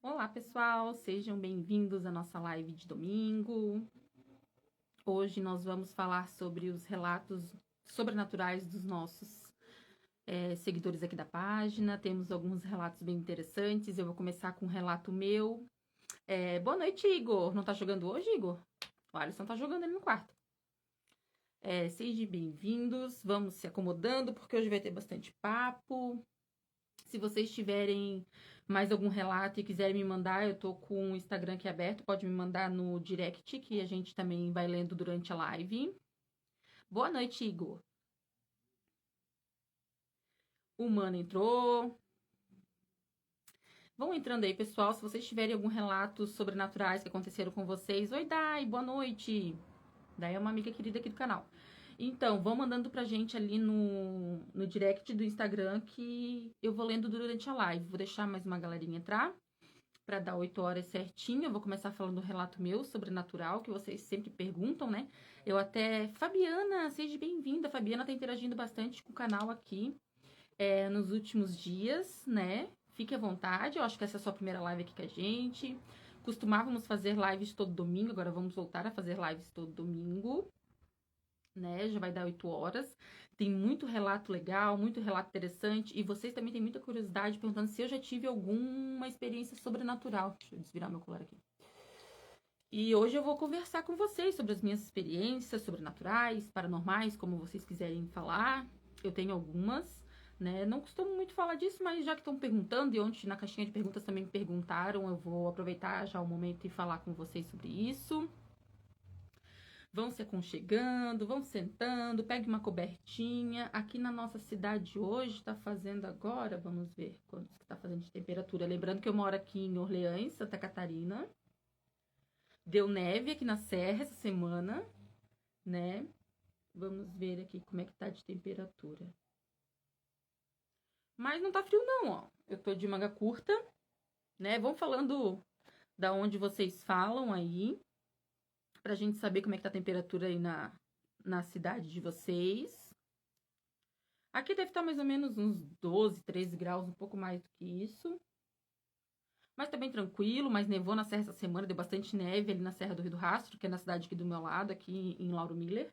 Olá, pessoal, sejam bem-vindos à nossa live de domingo. Hoje nós vamos falar sobre os relatos sobrenaturais dos nossos seguidores aqui da página. Temos alguns relatos bem interessantes. Eu vou começar com um relato meu. Boa noite, Igor. Não tá jogando hoje, Igor? O Alisson tá jogando ali no quarto. Sejam bem-vindos. Vamos se acomodando, porque hoje vai ter bastante papo. Se vocês tiverem mais algum relato e quiserem me mandar, eu tô com o Instagram aqui aberto, pode me mandar no direct, que a gente também vai lendo durante a live. Boa noite, Igor. O Mano entrou. Vão entrando aí, pessoal, se vocês tiverem algum relato sobrenaturais que aconteceram com vocês. Oi, Dai, boa noite. Dai é uma amiga querida aqui do canal. Então, vão mandando pra gente ali no direct do Instagram que eu vou lendo durante a live. Vou deixar mais uma galerinha entrar para dar 8 horas certinho. Eu vou começar falando um relato meu sobrenatural, que vocês sempre perguntam, né? Fabiana, seja bem-vinda. A Fabiana tá interagindo bastante com o canal aqui nos últimos dias, né? Fique à vontade, eu acho que essa é a sua primeira live aqui com a gente. Costumávamos fazer lives todo domingo, agora vamos voltar a fazer lives todo domingo, né? Já vai dar 8 horas. Tem muito relato legal, muito relato interessante. E vocês também têm muita curiosidade perguntando se eu já tive alguma experiência sobrenatural. Deixa eu desvirar meu colar aqui. E hoje eu vou conversar com vocês sobre as minhas experiências sobrenaturais, paranormais, como vocês quiserem falar. Eu tenho algumas, né? Não costumo muito falar disso, mas já que estão perguntando, e ontem na caixinha de perguntas também me perguntaram, eu vou aproveitar já o momento e falar com vocês sobre isso. Vão se aconchegando, vão sentando, pegue uma cobertinha. Aqui na nossa cidade hoje tá fazendo agora, vamos ver quanto que tá fazendo de temperatura. Lembrando que eu moro aqui em Orleans, Santa Catarina. Deu neve aqui na Serra essa semana, né? Vamos ver aqui como é que tá de temperatura. Mas não tá frio não, ó. Eu tô de manga curta, né? Vão falando da onde vocês falam aí, pra gente saber como é que tá a temperatura aí na cidade de vocês. Aqui deve estar mais ou menos uns 12, 13 graus, um pouco mais do que isso. Mas tá bem tranquilo, mas nevou na serra essa semana, deu bastante neve ali na Serra do Rio do Rastro, que é na cidade aqui do meu lado, aqui em Lauro Miller,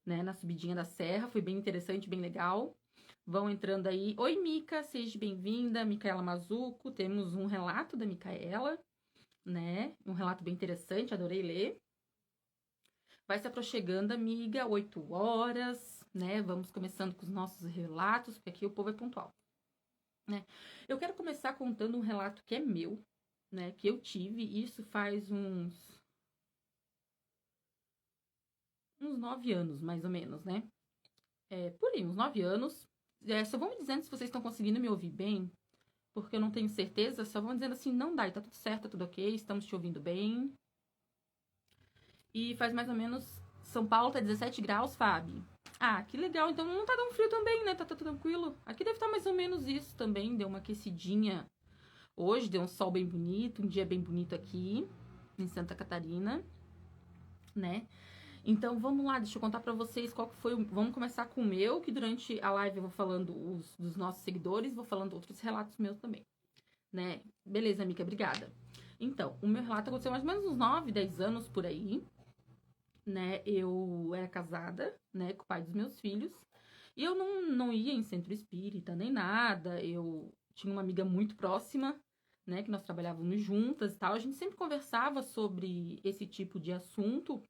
né, na subidinha da serra. Foi bem interessante, bem legal. Vão entrando aí. Oi, Mica, seja bem-vinda. Micaela Mazuco, temos um relato da Micaela, né, um relato bem interessante, adorei ler. Vai se aproximando, amiga, 8 horas, né? Vamos começando com os nossos relatos, porque aqui o povo é pontual, né? Eu quero começar contando um relato que é meu, né? Que eu tive, isso faz uns 9 anos, mais ou menos, né? Por aí, uns 9 anos. Só vão me dizendo se vocês estão conseguindo me ouvir bem, porque eu não tenho certeza. Só vão dizendo assim, não dá, tá tudo certo, tá tudo ok, estamos te ouvindo bem. E faz mais ou menos. São Paulo tá 17 graus, Fábio. Ah, que legal. Então não tá tão frio também, né? Tá tranquilo. Aqui deve estar mais ou menos isso também. Deu uma aquecidinha hoje, deu um sol bem bonito, um dia bem bonito aqui em Santa Catarina, né? Então vamos lá, deixa eu contar pra vocês qual que foi. Vamos começar com o meu, que durante a live eu vou falando dos nossos seguidores, vou falando outros relatos meus também, né? Beleza, amiga, obrigada. Então, o meu relato aconteceu mais ou menos uns 9, 10 anos por aí, né? Eu era casada, né, com o pai dos meus filhos. E eu não ia em centro espírita nem nada. Eu tinha uma amiga muito próxima, né, que nós trabalhávamos juntas e tal. A gente sempre conversava sobre esse tipo de assunto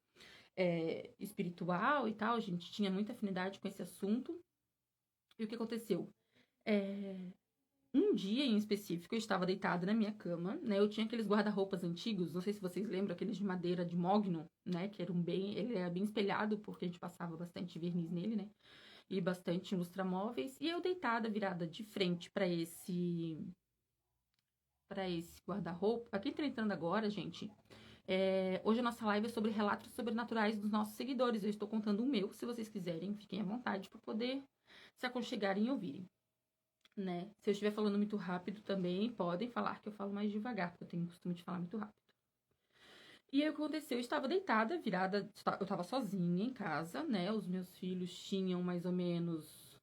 espiritual e tal. A gente tinha muita afinidade com esse assunto. E o que aconteceu? Um dia em específico, eu estava deitada na minha cama, né? Eu tinha aqueles guarda-roupas antigos, não sei se vocês lembram, aqueles de madeira de mogno, né? Que eram ele era bem espelhado, porque a gente passava bastante verniz nele, né? E bastante lustramóveis. E eu deitada, virada de frente para esse guarda-roupa. Pra quem tá entrando agora, gente, hoje a nossa live é sobre relatos sobrenaturais dos nossos seguidores. Eu estou contando o meu, se vocês quiserem, fiquem à vontade para poder se aconchegarem e ouvirem, né? Se eu estiver falando muito rápido também, podem falar que eu falo mais devagar, porque eu tenho o costume de falar muito rápido. E aí o que aconteceu? Eu estava deitada, virada, eu estava sozinha em casa, né? Os meus filhos tinham mais ou menos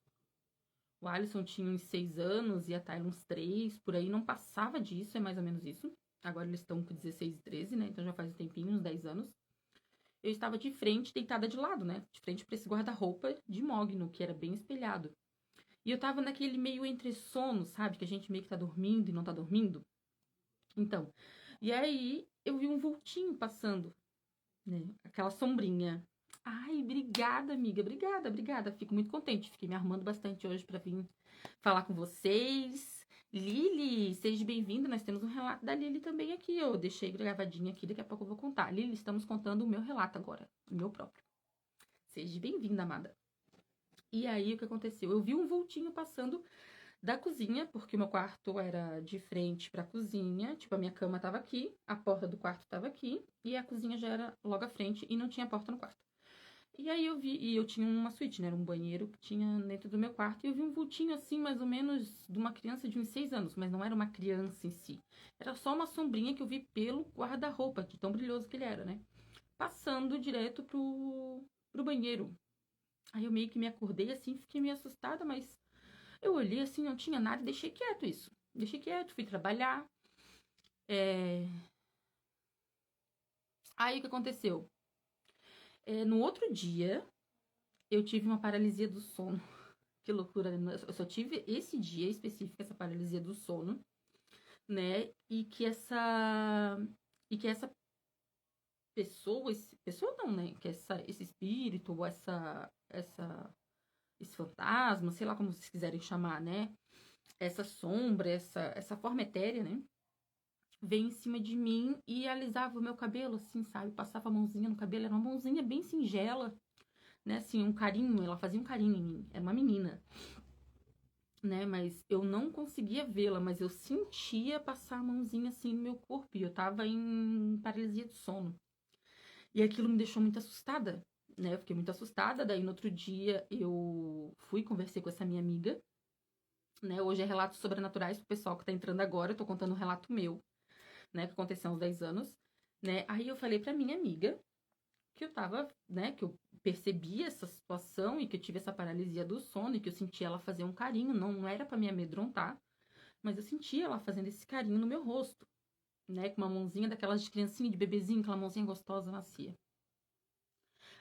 O Alisson tinha uns 6 anos e a Tayla uns 3, por aí não passava disso, é mais ou menos isso. Agora eles estão com 16 e 13, né? Então já faz um tempinho, uns 10 anos. Eu estava de frente, deitada de lado, né? De frente para esse guarda-roupa de mogno, que era bem espelhado. E eu tava naquele meio entre sono, sabe? Que a gente meio que tá dormindo e não tá dormindo. Então, e aí eu vi um vultinho passando, né? Aquela sombrinha. Ai, obrigada, amiga. Obrigada, obrigada. Fico muito contente. Fiquei me arrumando bastante hoje pra vir falar com vocês. Lili, seja bem-vinda. Nós temos um relato da Lili também aqui. Eu deixei gravadinho aqui, daqui a pouco eu vou contar. Lili, estamos contando o meu relato agora, o meu próprio. Seja bem-vinda, amada. E aí, o que aconteceu? Eu vi um vultinho passando da cozinha, porque o meu quarto era de frente pra cozinha. Tipo, a minha cama tava aqui, a porta do quarto tava aqui, e a cozinha já era logo à frente e não tinha porta no quarto. E aí eu vi, e eu tinha uma suíte, né? Era um banheiro que tinha dentro do meu quarto, e eu vi um vultinho assim, mais ou menos, de uma criança de uns 6 anos, mas não era uma criança em si. Era só uma sombrinha que eu vi pelo guarda-roupa, de tão brilhoso que ele era, né? Passando direto pro banheiro. Aí eu meio que me acordei assim, fiquei meio assustada, mas eu olhei assim, não tinha nada e deixei quieto isso. Deixei quieto, fui trabalhar. Aí o que aconteceu? No outro dia, eu tive uma paralisia do sono. Que loucura, né? Eu só tive esse dia específico, essa paralisia do sono, né? E que essa pessoa não, né? Que esse espírito, ou esse fantasma, sei lá como vocês quiserem chamar, né? Essa sombra, essa forma etérea, né? Veio em cima de mim e alisava o meu cabelo, assim, sabe? Passava a mãozinha no cabelo, era uma mãozinha bem singela, né? Assim, um carinho, ela fazia um carinho em mim. Era uma menina, né? Mas eu não conseguia vê-la, mas eu sentia passar a mãozinha assim no meu corpo e eu tava em paralisia do sono. E aquilo me deixou muito assustada, né? Eu fiquei muito assustada. Daí no outro dia eu fui conversei com essa minha amiga, né? Hoje é relatos sobrenaturais pro pessoal que tá entrando agora, eu tô contando um relato meu, né? Que aconteceu há uns 10 anos, né? Aí eu falei pra minha amiga que eu tava, né? Que eu percebi essa situação e que eu tive essa paralisia do sono e que eu senti ela fazer um carinho, não era pra me amedrontar, mas eu senti ela fazendo esse carinho no meu rosto, né? Com uma mãozinha daquelas de criancinha, de bebezinho, aquela mãozinha gostosa, macia.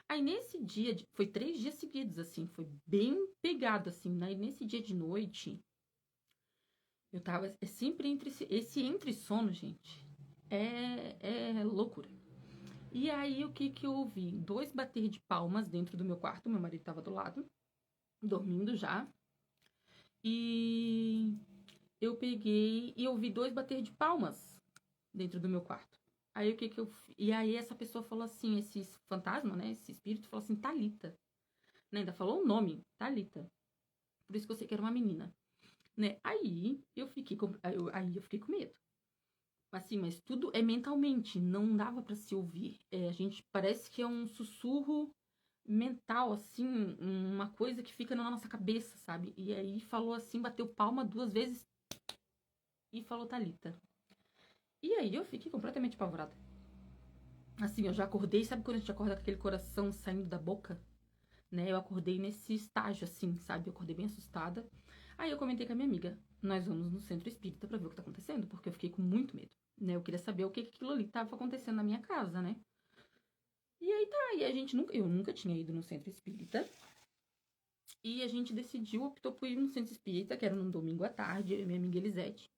Aí nesse dia, foi 3 dias seguidos, assim, foi bem pegado, assim, né? E nesse dia de noite, eu tava sempre esse entre sono, gente, é loucura. E aí, o que que eu ouvi? 2 bater de palmas dentro do meu quarto, meu marido tava do lado, dormindo já. E eu peguei e ouvi 2 bater de palmas dentro do meu quarto. Aí o que que eu. E aí essa pessoa falou assim, esse fantasma, né? Esse espírito falou assim, Thalita. Né? Ainda falou o nome, Thalita. Por isso que eu sei que era uma menina. Né? Aí eu fiquei com medo. Assim, mas tudo é mentalmente, não dava pra se ouvir. A gente parece que é um sussurro mental, assim, uma coisa que fica na nossa cabeça, sabe? E aí falou assim, bateu palma 2 vezes e falou Thalita. E aí eu fiquei completamente apavorada. Assim, eu já acordei, sabe quando a gente acorda com aquele coração saindo da boca? Né? Eu acordei nesse estágio, assim, sabe? Eu acordei bem assustada. Aí eu comentei com a minha amiga, nós vamos no centro espírita pra ver o que tá acontecendo, porque eu fiquei com muito medo, né? Eu queria saber o que aquilo ali tava acontecendo na minha casa, né? E aí tá, e eu nunca tinha ido no centro espírita. E a gente optou por ir no centro espírita, que era num domingo à tarde, eu e minha amiga Elisete.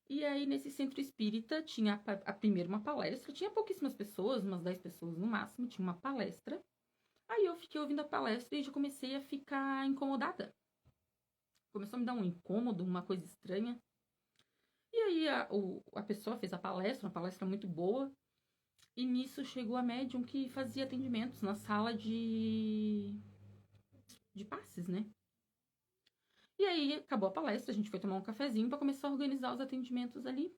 E aí, nesse centro espírita, tinha primeiro uma palestra, tinha pouquíssimas pessoas, umas 10 pessoas no máximo, tinha uma palestra. Aí eu fiquei ouvindo a palestra e já comecei a ficar incomodada. Começou a me dar um incômodo, uma coisa estranha. E aí a pessoa fez a palestra, uma palestra muito boa. E nisso chegou a médium que fazia atendimentos na sala de passes, né? E aí acabou a palestra, a gente foi tomar um cafezinho para começar a organizar os atendimentos ali,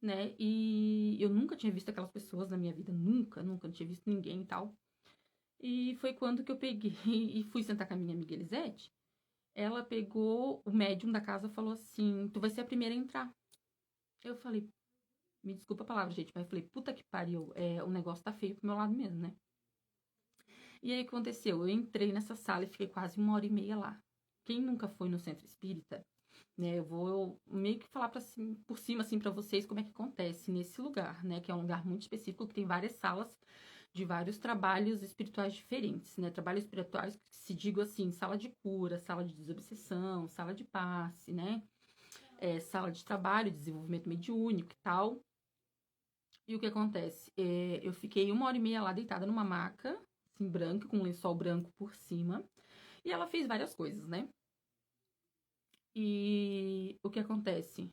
né? E eu nunca tinha visto aquelas pessoas na minha vida, nunca, nunca, não tinha visto ninguém e tal. E foi quando que eu peguei e fui sentar com a minha amiga Elisete. Ela pegou, o médium da casa falou assim, tu vai ser a primeira a entrar. Eu falei, me desculpa a palavra, gente, mas eu falei, puta que pariu, o negócio tá feio pro meu lado mesmo, né? E aí o que aconteceu? Eu entrei nessa sala e fiquei quase 1 hora e meia lá. quem nunca foi no centro espírita, né? Eu vou meio que falar por cima, assim, para vocês como é que acontece nesse lugar, né? Que é um lugar muito específico, que tem várias salas de vários trabalhos espirituais diferentes, né? Trabalhos espirituais que se digo assim, sala de cura, sala de desobsessão, sala de passe, né? Sala de trabalho, desenvolvimento mediúnico e tal. E o que acontece? Eu fiquei 1h30 lá deitada numa maca, assim, branca, com um lençol branco por cima. E ela fez várias coisas, né? E o que acontece?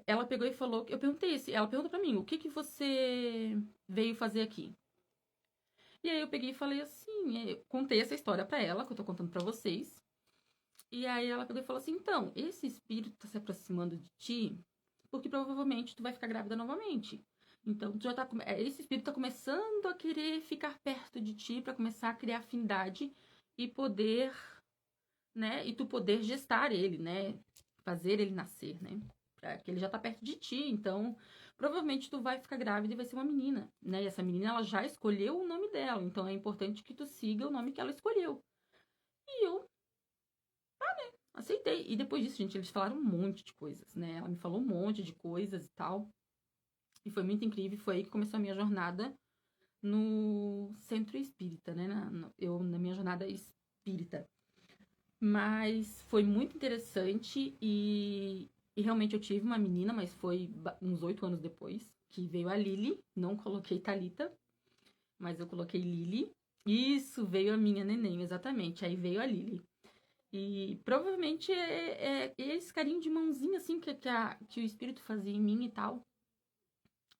Ela pegou e falou... Eu perguntei, ela perguntou pra mim, o que você veio fazer aqui? E aí eu peguei e falei assim, contei essa história pra ela, que eu tô contando pra vocês. E aí ela pegou e falou assim, então, esse espírito tá se aproximando de ti, porque provavelmente tu vai ficar grávida novamente. Então, esse espírito tá começando a querer ficar perto de ti pra começar a criar afinidade e poder, né, e tu poder gestar ele, né, fazer ele nascer, né, pra que ele já tá perto de ti, então, provavelmente tu vai ficar grávida e vai ser uma menina, né, e essa menina, ela já escolheu o nome dela, então é importante que tu siga o nome que ela escolheu. E eu aceitei. E depois disso, gente, eles falaram um monte de coisas, né? Ela me falou um monte de coisas e tal. E foi muito incrível. Foi aí que começou a minha jornada no centro espírita, né? Na minha jornada espírita. Mas foi muito interessante e realmente eu tive uma menina, mas foi uns 8 anos depois, que veio a Lili. Não coloquei Thalita, mas eu coloquei Lili. Isso, veio a minha neném, exatamente. Aí veio a Lili. E provavelmente é esse carinho de mãozinha, assim, que o espírito fazia em mim e tal.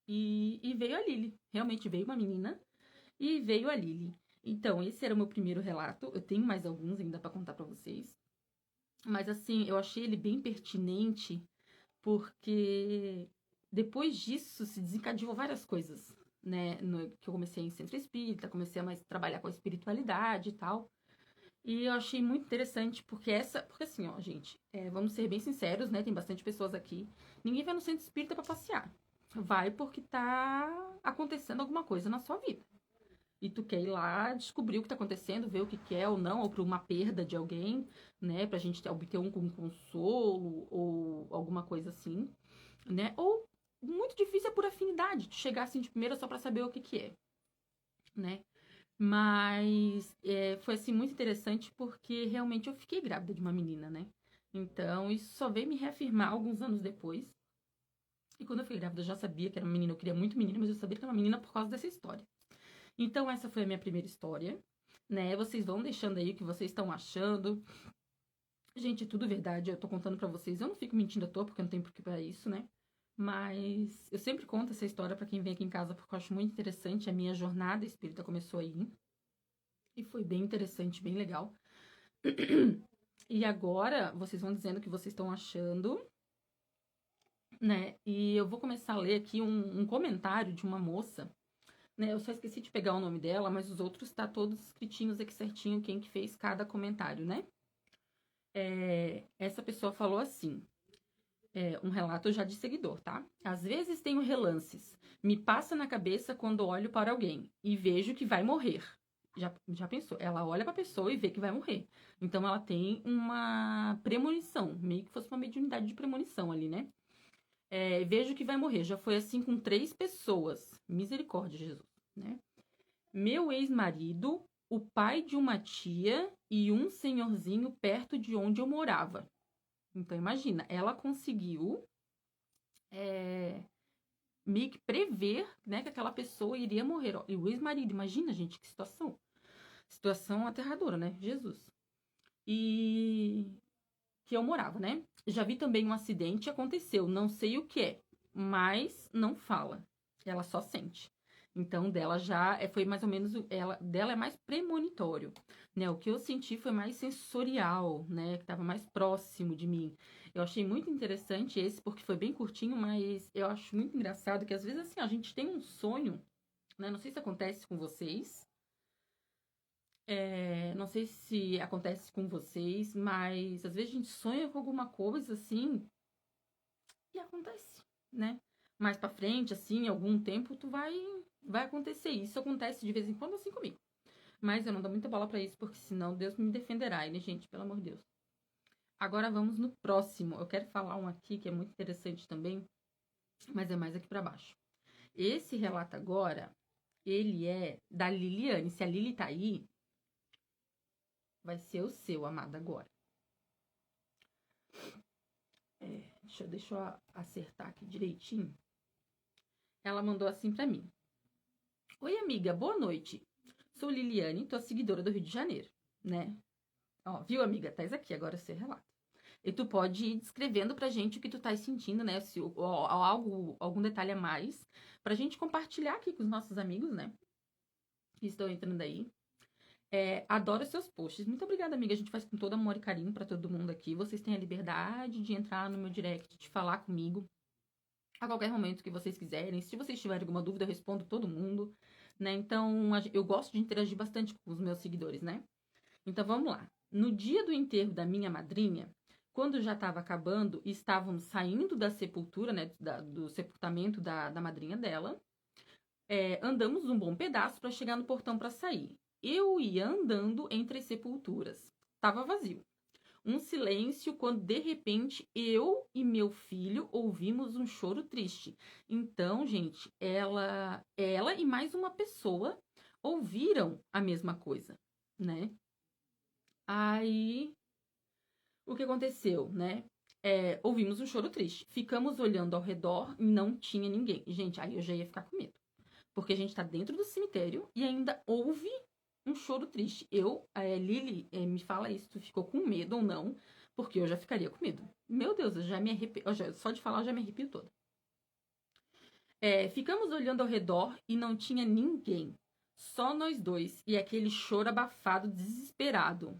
E veio a Lili. Realmente veio uma menina e veio a Lili. Então, esse era o meu primeiro relato. Eu tenho mais alguns ainda para contar para vocês. Mas, assim, eu achei ele bem pertinente porque depois disso se desencadeou várias coisas, né? Que eu comecei em centro espírita, comecei a mais trabalhar com a espiritualidade e tal. E eu achei muito interessante, porque assim, ó, gente, vamos ser bem sinceros, né? Tem bastante pessoas aqui. Ninguém vai no centro espírita pra passear. Vai porque tá acontecendo alguma coisa na sua vida. E tu quer ir lá descobrir o que tá acontecendo, ver o que quer ou não, ou por uma perda de alguém, né? Pra gente obter um consolo ou alguma coisa assim, né? Ou muito difícil é por afinidade, tu chegar assim de primeira só pra saber o que que é, né? Mas foi assim muito interessante porque realmente eu fiquei grávida de uma menina, né? Então isso só veio me reafirmar alguns anos depois. E quando eu fui grávida eu já sabia que era uma menina, eu queria muito menina, mas eu sabia que era uma menina por causa dessa história. Então essa foi a minha primeira história, né? Vocês vão deixando aí o que vocês estão achando. Gente, é tudo verdade, eu tô contando pra vocês. Eu não fico mentindo à toa porque eu não tenho porquê pra isso, né? Mas eu sempre conto essa história pra quem vem aqui em casa porque eu acho muito interessante. A minha jornada espírita começou aí. E foi bem interessante, bem legal. E agora, vocês vão dizendo o que vocês estão achando, né? E eu vou começar a ler aqui um comentário de uma moça, né? Eu só esqueci de pegar o nome dela, mas os outros tá todos escritinhos aqui certinho, quem que fez cada comentário, né? Essa pessoa falou assim, um relato já de seguidor, tá? Às vezes tenho relances, me passa na cabeça quando olho para alguém e vejo que vai morrer. Já pensou? Ela olha pra pessoa e vê que vai morrer. Então ela tem uma premonição, meio que fosse uma mediunidade de premonição ali, né? Vejo que vai morrer. Já foi assim com 3 pessoas. Misericórdia, Jesus, né? Meu ex-marido, o pai de uma tia e um senhorzinho perto de onde eu morava. Então imagina, ela conseguiu meio que prever, né, que aquela pessoa iria morrer. Ó. E o ex-marido, imagina, gente, que situação. Situação aterradora, né? Jesus. E que eu morava, né? Já vi também um acidente, aconteceu, não sei o que é, mas não fala. Ela só sente. Então, dela já foi mais ou menos, dela é mais premonitório, né? O que eu senti foi mais sensorial, né? Que estava mais próximo de mim. Eu achei muito interessante esse, porque foi bem curtinho, mas eu acho muito engraçado que às vezes, assim, a gente tem um sonho, né? Não sei se acontece com vocês, não sei se acontece com vocês, mas às vezes a gente sonha com alguma coisa assim e acontece, né? Mais pra frente, assim, em algum tempo, vai acontecer. Isso acontece de vez em quando assim comigo. Mas eu não dou muita bola pra isso, porque senão Deus me defenderá, né, gente? Pelo amor de Deus. Agora vamos no próximo. Eu quero falar um aqui que é muito interessante também, mas é mais aqui pra baixo. Esse relato agora, ele é da Liliane. Se a Lili tá aí, vai ser o seu, amada, agora. Deixa eu acertar aqui direitinho. Ela mandou assim pra mim. Oi, amiga, boa noite. Sou Liliane, tua seguidora do Rio de Janeiro, né? Ó, viu, amiga? Tás aqui, agora você relata. E tu pode ir descrevendo pra gente o que tu tá sentindo, né? Se algum detalhe a mais, pra gente compartilhar aqui com os nossos amigos, né? Que estão entrando aí. Adoro seus posts. Muito obrigada, amiga. A gente faz com todo amor e carinho pra todo mundo aqui. Vocês têm a liberdade de entrar no meu direct, de falar comigo a qualquer momento que vocês quiserem. Se vocês tiverem alguma dúvida, eu respondo todo mundo, né? Então, eu gosto de interagir bastante com os meus seguidores, né? Então, vamos lá. No dia do enterro da minha madrinha, quando já estava acabando e estávamos saindo da sepultura, né? Do sepultamento da madrinha dela, andamos um bom pedaço para chegar no portão para sair. Eu ia andando entre as sepulturas. Tava vazio. Um silêncio quando, de repente, eu e meu filho ouvimos um choro triste. Então, gente, ela e mais uma pessoa ouviram a mesma coisa, né? Aí, o que aconteceu, né? Ouvimos um choro triste. Ficamos olhando ao redor e não tinha ninguém. Gente, aí eu já ia ficar com medo. Porque a gente tá dentro do cemitério e ainda ouve um choro triste. Lili, me fala isso, tu ficou com medo ou não? Porque eu já ficaria com medo. Meu Deus, eu já me arrepio. Só de falar, eu já me arrepio toda. Ficamos olhando ao redor e não tinha ninguém. Só nós dois e aquele choro abafado, desesperado.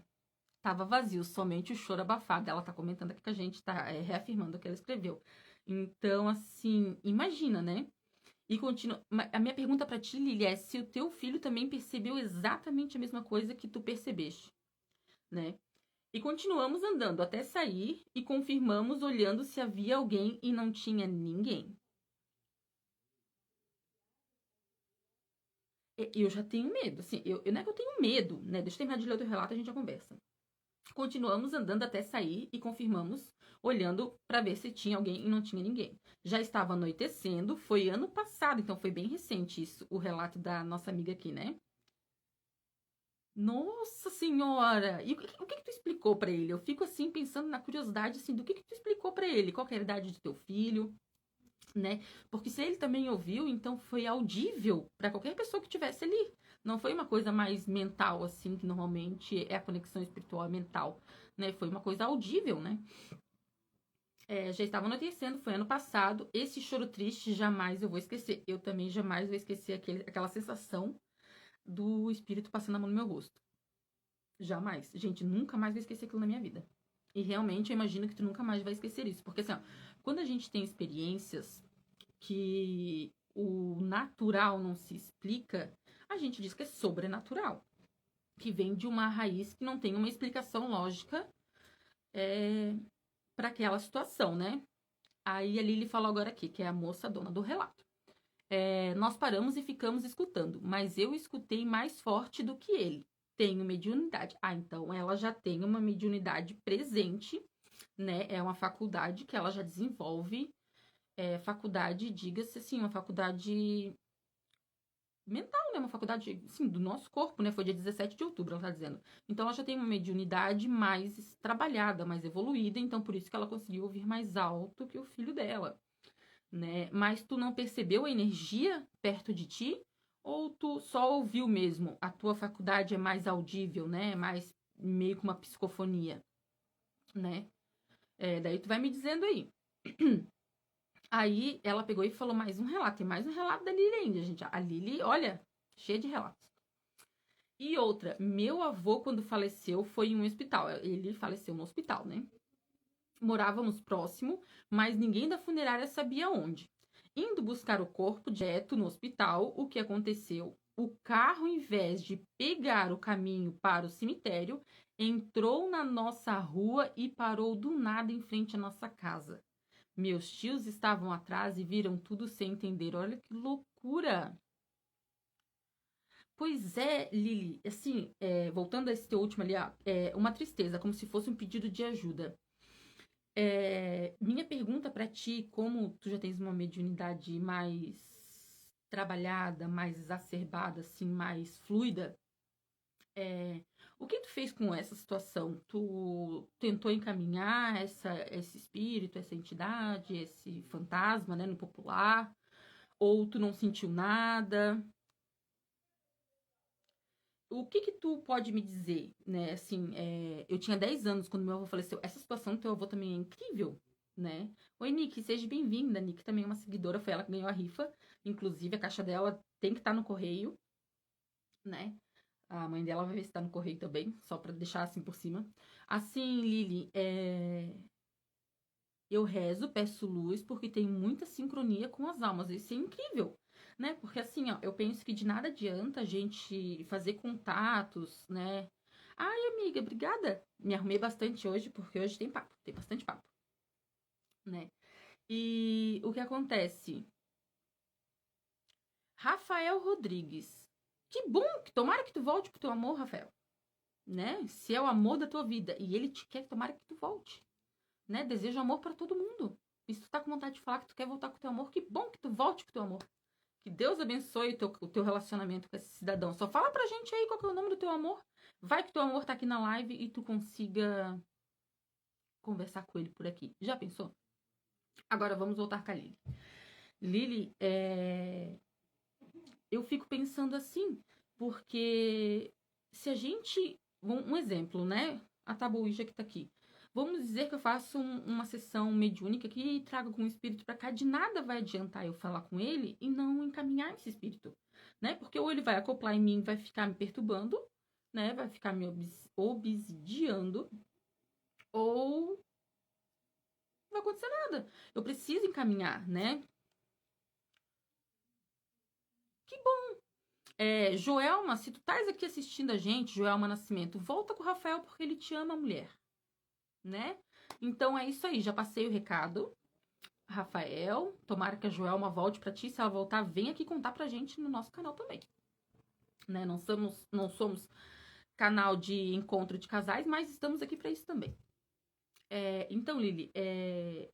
Tava vazio, somente o choro abafado. Ela tá comentando aqui que a gente tá reafirmando o que ela escreveu. Então, assim, imagina, né? E continua. A minha pergunta pra ti, Lili, é se o teu filho também percebeu exatamente a mesma coisa que tu percebeste, né? E continuamos andando até sair e confirmamos olhando se havia alguém e não tinha ninguém. Eu já tenho medo, assim, não é que eu tenho medo, né? Deixa eu terminar de ler o teu relato e a gente já conversa. Continuamos andando até sair e confirmamos, olhando para ver se tinha alguém e não tinha ninguém. Já estava anoitecendo, foi ano passado, então foi bem recente isso, o relato da nossa amiga aqui, né? Nossa senhora! E o que tu explicou para ele? Eu fico assim pensando na curiosidade assim, do que tu explicou para ele? Qual que é a idade do teu filho, né? Porque se ele também ouviu, então foi audível para qualquer pessoa que tivesse ali. Não foi uma coisa mais mental assim, que normalmente é a conexão espiritual mental, né? Foi uma coisa audível, né? Já estava anoitecendo, foi ano passado. Esse choro triste jamais eu vou esquecer. Eu também jamais vou esquecer aquela sensação do espírito passando a mão no meu rosto. Jamais. Gente, nunca mais vou esquecer aquilo na minha vida. E realmente eu imagino que tu nunca mais vai esquecer isso. Porque assim, ó, quando a gente tem experiências que o natural não se explica, a gente diz que é sobrenatural. Que vem de uma raiz que não tem uma explicação lógica para aquela situação, né? Aí a Lili falou agora aqui, que é a moça dona do relato. Nós paramos e ficamos escutando, mas eu escutei mais forte do que ele. Tenho mediunidade. Então ela já tem uma mediunidade presente, né? É uma faculdade que ela já desenvolve. Faculdade, diga-se assim, uma faculdade mental, né? Uma faculdade, assim, do nosso corpo, né? Foi dia 17 de outubro, ela tá dizendo. Então, ela já tem uma mediunidade mais trabalhada, mais evoluída, então por isso que ela conseguiu ouvir mais alto que o filho dela, né? Mas tu não percebeu a energia perto de ti? Ou tu só ouviu mesmo? A tua faculdade é mais audível, né? Mais meio que uma psicofonia, né? Daí tu vai me dizendo aí. Aí ela pegou e falou mais um relato. Tem mais um relato da Lili ainda, gente. A Lili, olha, cheia de relatos. E outra, meu avô, quando faleceu, foi em um hospital. Ele faleceu no hospital, né? Morávamos próximo, mas ninguém da funerária sabia onde. Indo buscar o corpo direto no hospital, o que aconteceu? O carro, em vez de pegar o caminho para o cemitério, entrou na nossa rua e parou do nada em frente à nossa casa. Meus tios estavam atrás e viram tudo sem entender. Olha que loucura! Pois é, Lili, assim, voltando a esse teu último ali, ó, uma tristeza, como se fosse um pedido de ajuda. Minha pergunta pra ti, como tu já tens uma mediunidade mais trabalhada, mais exacerbada, assim, mais fluida, é, o que tu fez com essa situação? Tu tentou encaminhar esse espírito, essa entidade, esse fantasma, né, no popular? Ou tu não sentiu nada? O que que tu pode me dizer, né? Assim, eu tinha 10 anos quando meu avô faleceu. Essa situação do teu avô também é incrível, né? Oi, Nick, seja bem-vinda. Nick também é uma seguidora, foi ela que ganhou a rifa. Inclusive, a caixa dela tem que estar no correio, né? A mãe dela vai ver se tá no correio também, só pra deixar assim por cima. Assim, Lili, eu rezo, peço luz, porque tem muita sincronia com as almas. Isso é incrível, né? Porque assim, ó, eu penso que de nada adianta a gente fazer contatos, né? Ai, amiga, obrigada. Me arrumei bastante hoje, porque hoje tem papo, tem bastante papo, né? E o que acontece? Rafael Rodrigues. Que bom, que tomara que tu volte pro teu amor, Rafael, né? Se é o amor da tua vida e ele te quer, tomara que tu volte, né? Desejo amor pra todo mundo. E se tu tá com vontade de falar que tu quer voltar com o teu amor, que bom que tu volte com o teu amor. Que Deus abençoe o teu relacionamento com esse cidadão. Só fala pra gente aí qual que é o nome do teu amor. Vai que teu amor tá aqui na live e tu consiga conversar com ele por aqui. Já pensou? Agora vamos voltar com a Lili. Lili, eu fico pensando assim, porque se a gente. Um exemplo, né? A Tabuija que tá aqui. Vamos dizer que eu faço uma sessão mediúnica aqui e trago algum espírito para cá. De nada vai adiantar eu falar com ele e não encaminhar esse espírito, né? Porque ou ele vai acoplar em mim, vai ficar me perturbando, né? Vai ficar me obsidiando, ou não vai acontecer nada. Eu preciso encaminhar, né? Que bom. Joelma, se tu estás aqui assistindo a gente, Joelma Nascimento, volta com o Rafael porque ele te ama, mulher, né? Então é isso aí, já passei o recado. Rafael, tomara que a Joelma volte pra ti. Se ela voltar, vem aqui contar pra gente no nosso canal também, né? Não somos canal de encontro de casais, mas estamos aqui pra isso também. Então, Lili,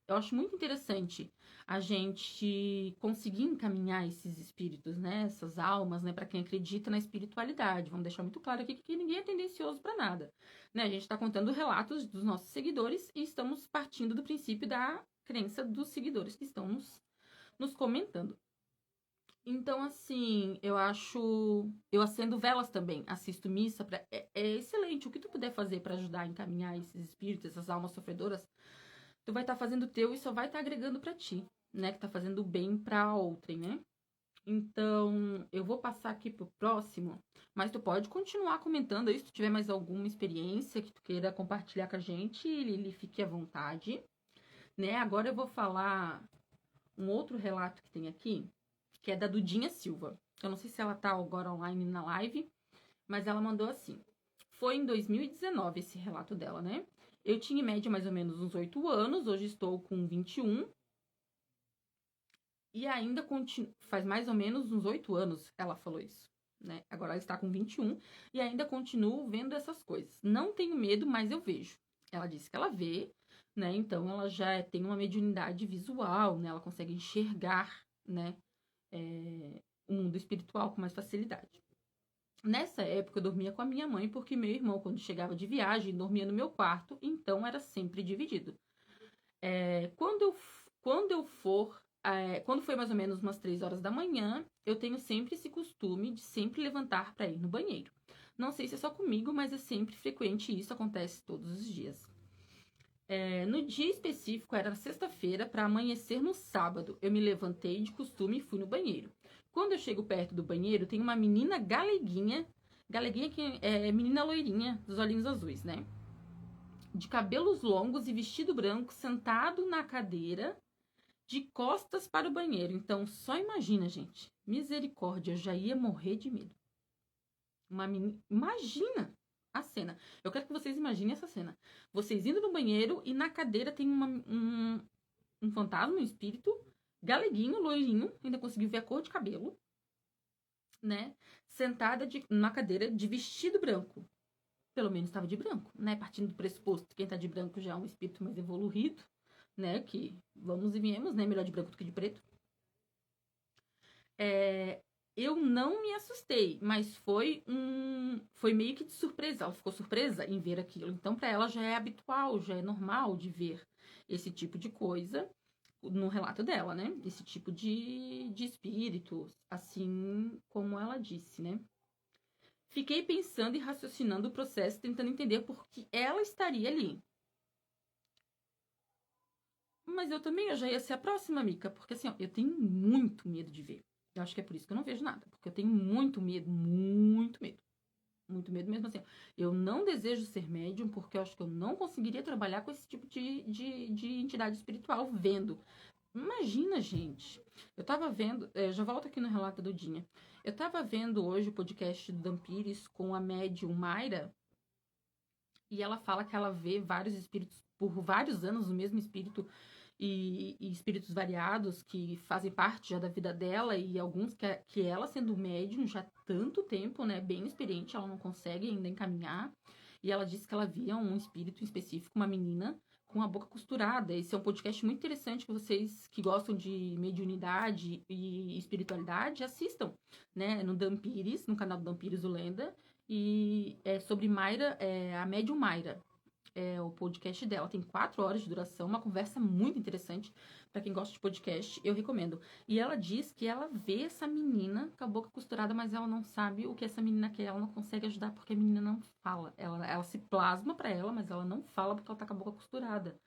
eu acho muito interessante a gente conseguir encaminhar esses espíritos, né? Essas almas, né? Para quem acredita na espiritualidade. Vamos deixar muito claro aqui que ninguém é tendencioso para nada, né? A gente está contando relatos dos nossos seguidores e estamos partindo do princípio da crença dos seguidores que estão nos comentando. Então, assim, eu acho. Eu acendo velas também, assisto missa. É excelente. O que tu puder fazer para ajudar a encaminhar esses espíritos, essas almas sofredoras, tu vai estar fazendo o teu e só vai estar agregando para ti, né? Que tá fazendo bem para outrem, né? Então, eu vou passar aqui pro próximo, mas tu pode continuar comentando aí se tu tiver mais alguma experiência que tu queira compartilhar com a gente, Lili, fique à vontade, né? Agora eu vou falar um outro relato que tem aqui, que é da Dudinha Silva. Eu não sei se ela tá agora online na live, mas ela mandou assim. Foi em 2019 esse relato dela, né? Eu tinha em média mais ou menos uns 8 anos, hoje estou com 21. E ainda faz mais ou menos uns 8 anos ela falou isso, né? Agora ela está com 21 e ainda continuo vendo essas coisas. Não tenho medo, mas eu vejo. Ela disse que ela vê, né? Então ela já tem uma mediunidade visual, né? Ela consegue enxergar, né? O mundo espiritual com mais facilidade. Nessa época eu dormia com a minha mãe, porque meu irmão, quando chegava de viagem, dormia no meu quarto, então era sempre dividido. Quando foi mais ou menos umas 3 horas da manhã, eu tenho sempre esse costume de sempre levantar para ir no banheiro. Não sei se é só comigo, mas é sempre frequente e isso acontece todos os dias. No dia específico, era sexta-feira, para amanhecer no sábado. Eu me levantei de costume e fui no banheiro. Quando eu chego perto do banheiro, tem uma menina galeguinha que é menina loirinha, dos olhinhos azuis, né? De cabelos longos e vestido branco, sentado na cadeira, de costas para o banheiro. Então, só imagina, gente. Misericórdia, eu já ia morrer de medo. Imagina a cena. Eu quero que vocês imaginem essa cena. Vocês indo no banheiro e na cadeira tem um fantasma, um espírito, galeguinho, loirinho, ainda conseguiu ver a cor de cabelo, né? Sentada numa cadeira de vestido branco. Pelo menos estava de branco, né? Partindo do pressuposto que quem tá de branco já é um espírito mais evoluído, né? Que vamos e viemos, né? Melhor de branco do que de preto. Eu não me assustei, mas foi meio que de surpresa. Ela ficou surpresa em ver aquilo. Então, para ela já é habitual, já é normal de ver esse tipo de coisa no relato dela, né? Esse tipo de espíritos, assim como ela disse, né? Fiquei pensando e raciocinando o processo, tentando entender por que ela estaria ali. Mas eu já ia ser a próxima, Mica, porque assim, ó, eu tenho muito medo de ver. Eu acho que é por isso que eu não vejo nada, porque eu tenho muito medo, muito medo. Muito medo mesmo assim. Eu não desejo ser médium, porque eu acho que eu não conseguiria trabalhar com esse tipo de entidade espiritual vendo. Imagina, gente. Eu tava vendo, já volto aqui no relato da Dudinha. Eu tava vendo hoje o podcast do Dampires com a médium Mayra, e ela fala que ela vê vários espíritos, por vários anos, o mesmo espírito e espíritos variados que fazem parte já da vida dela e alguns que ela, sendo médium já há tanto tempo, né, bem experiente, ela não consegue ainda encaminhar. E ela disse que ela via um espírito específico, uma menina, com a boca costurada. Esse é um podcast muito interessante que vocês que gostam de mediunidade e espiritualidade assistam, né, no Dampires, no canal do Dampires, o Lenda. E é sobre Mayra, a médium Mayra. É o podcast dela. Tem 4 horas de duração, uma conversa muito interessante. Para quem gosta de podcast, eu recomendo. E ela diz que ela vê essa menina com a boca costurada, mas ela não sabe o que essa menina quer. Ela não consegue ajudar porque a menina não fala. Ela se plasma para ela, mas ela não fala porque ela tá com a boca costurada.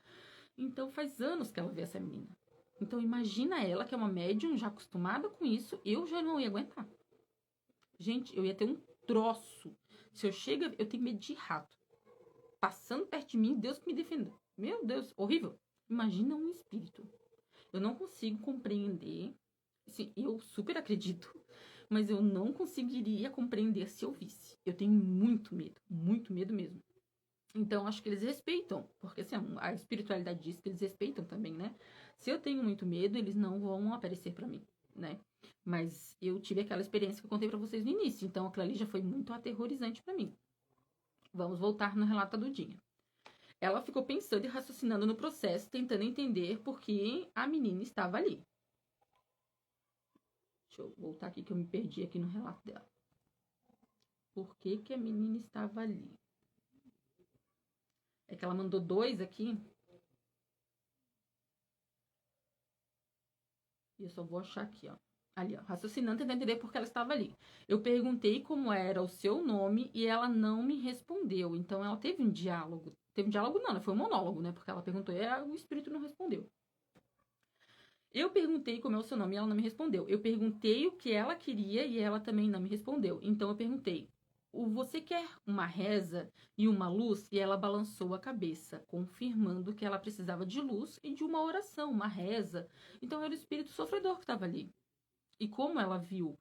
Então faz anos que ela vê essa menina. Então imagina ela, que é uma médium já acostumada com isso, eu já não ia aguentar. Gente, eu ia ter um troço. Se eu chego, eu tenho medo de rato passando perto de mim, Deus que me defenda. Meu Deus, horrível. Imagina um espírito. Eu não consigo compreender. Assim, eu super acredito, mas eu não conseguiria compreender se eu visse. Eu tenho muito medo mesmo. Então, acho que eles respeitam, porque assim, a espiritualidade diz que eles respeitam também, né? Se eu tenho muito medo, eles não vão aparecer para mim, né? Mas eu tive aquela experiência que eu contei para vocês no início, então aquilo ali já foi muito aterrorizante para mim. Vamos voltar no relato da Dudinha. Ela ficou pensando e raciocinando no processo, tentando entender por que a menina estava ali. Deixa eu voltar aqui que eu me perdi aqui no relato dela. Por que a menina estava ali? É que ela mandou 2 aqui. E eu só vou achar aqui, ó. Ali, ó. Raciocinando, tentando entender por que ela estava ali. Eu perguntei como era o seu nome e ela não me respondeu. Então ela teve um diálogo. Teve um diálogo não, né? Foi um monólogo, né? Porque ela perguntou e o espírito não respondeu. Eu perguntei como é o seu nome e ela não me respondeu. Eu perguntei o que ela queria e ela também não me respondeu. Então eu perguntei: você quer uma reza e uma luz? E ela balançou a cabeça, confirmando que ela precisava de luz e de uma oração, uma reza. Então era o espírito sofredor que estava ali. E como ela viu,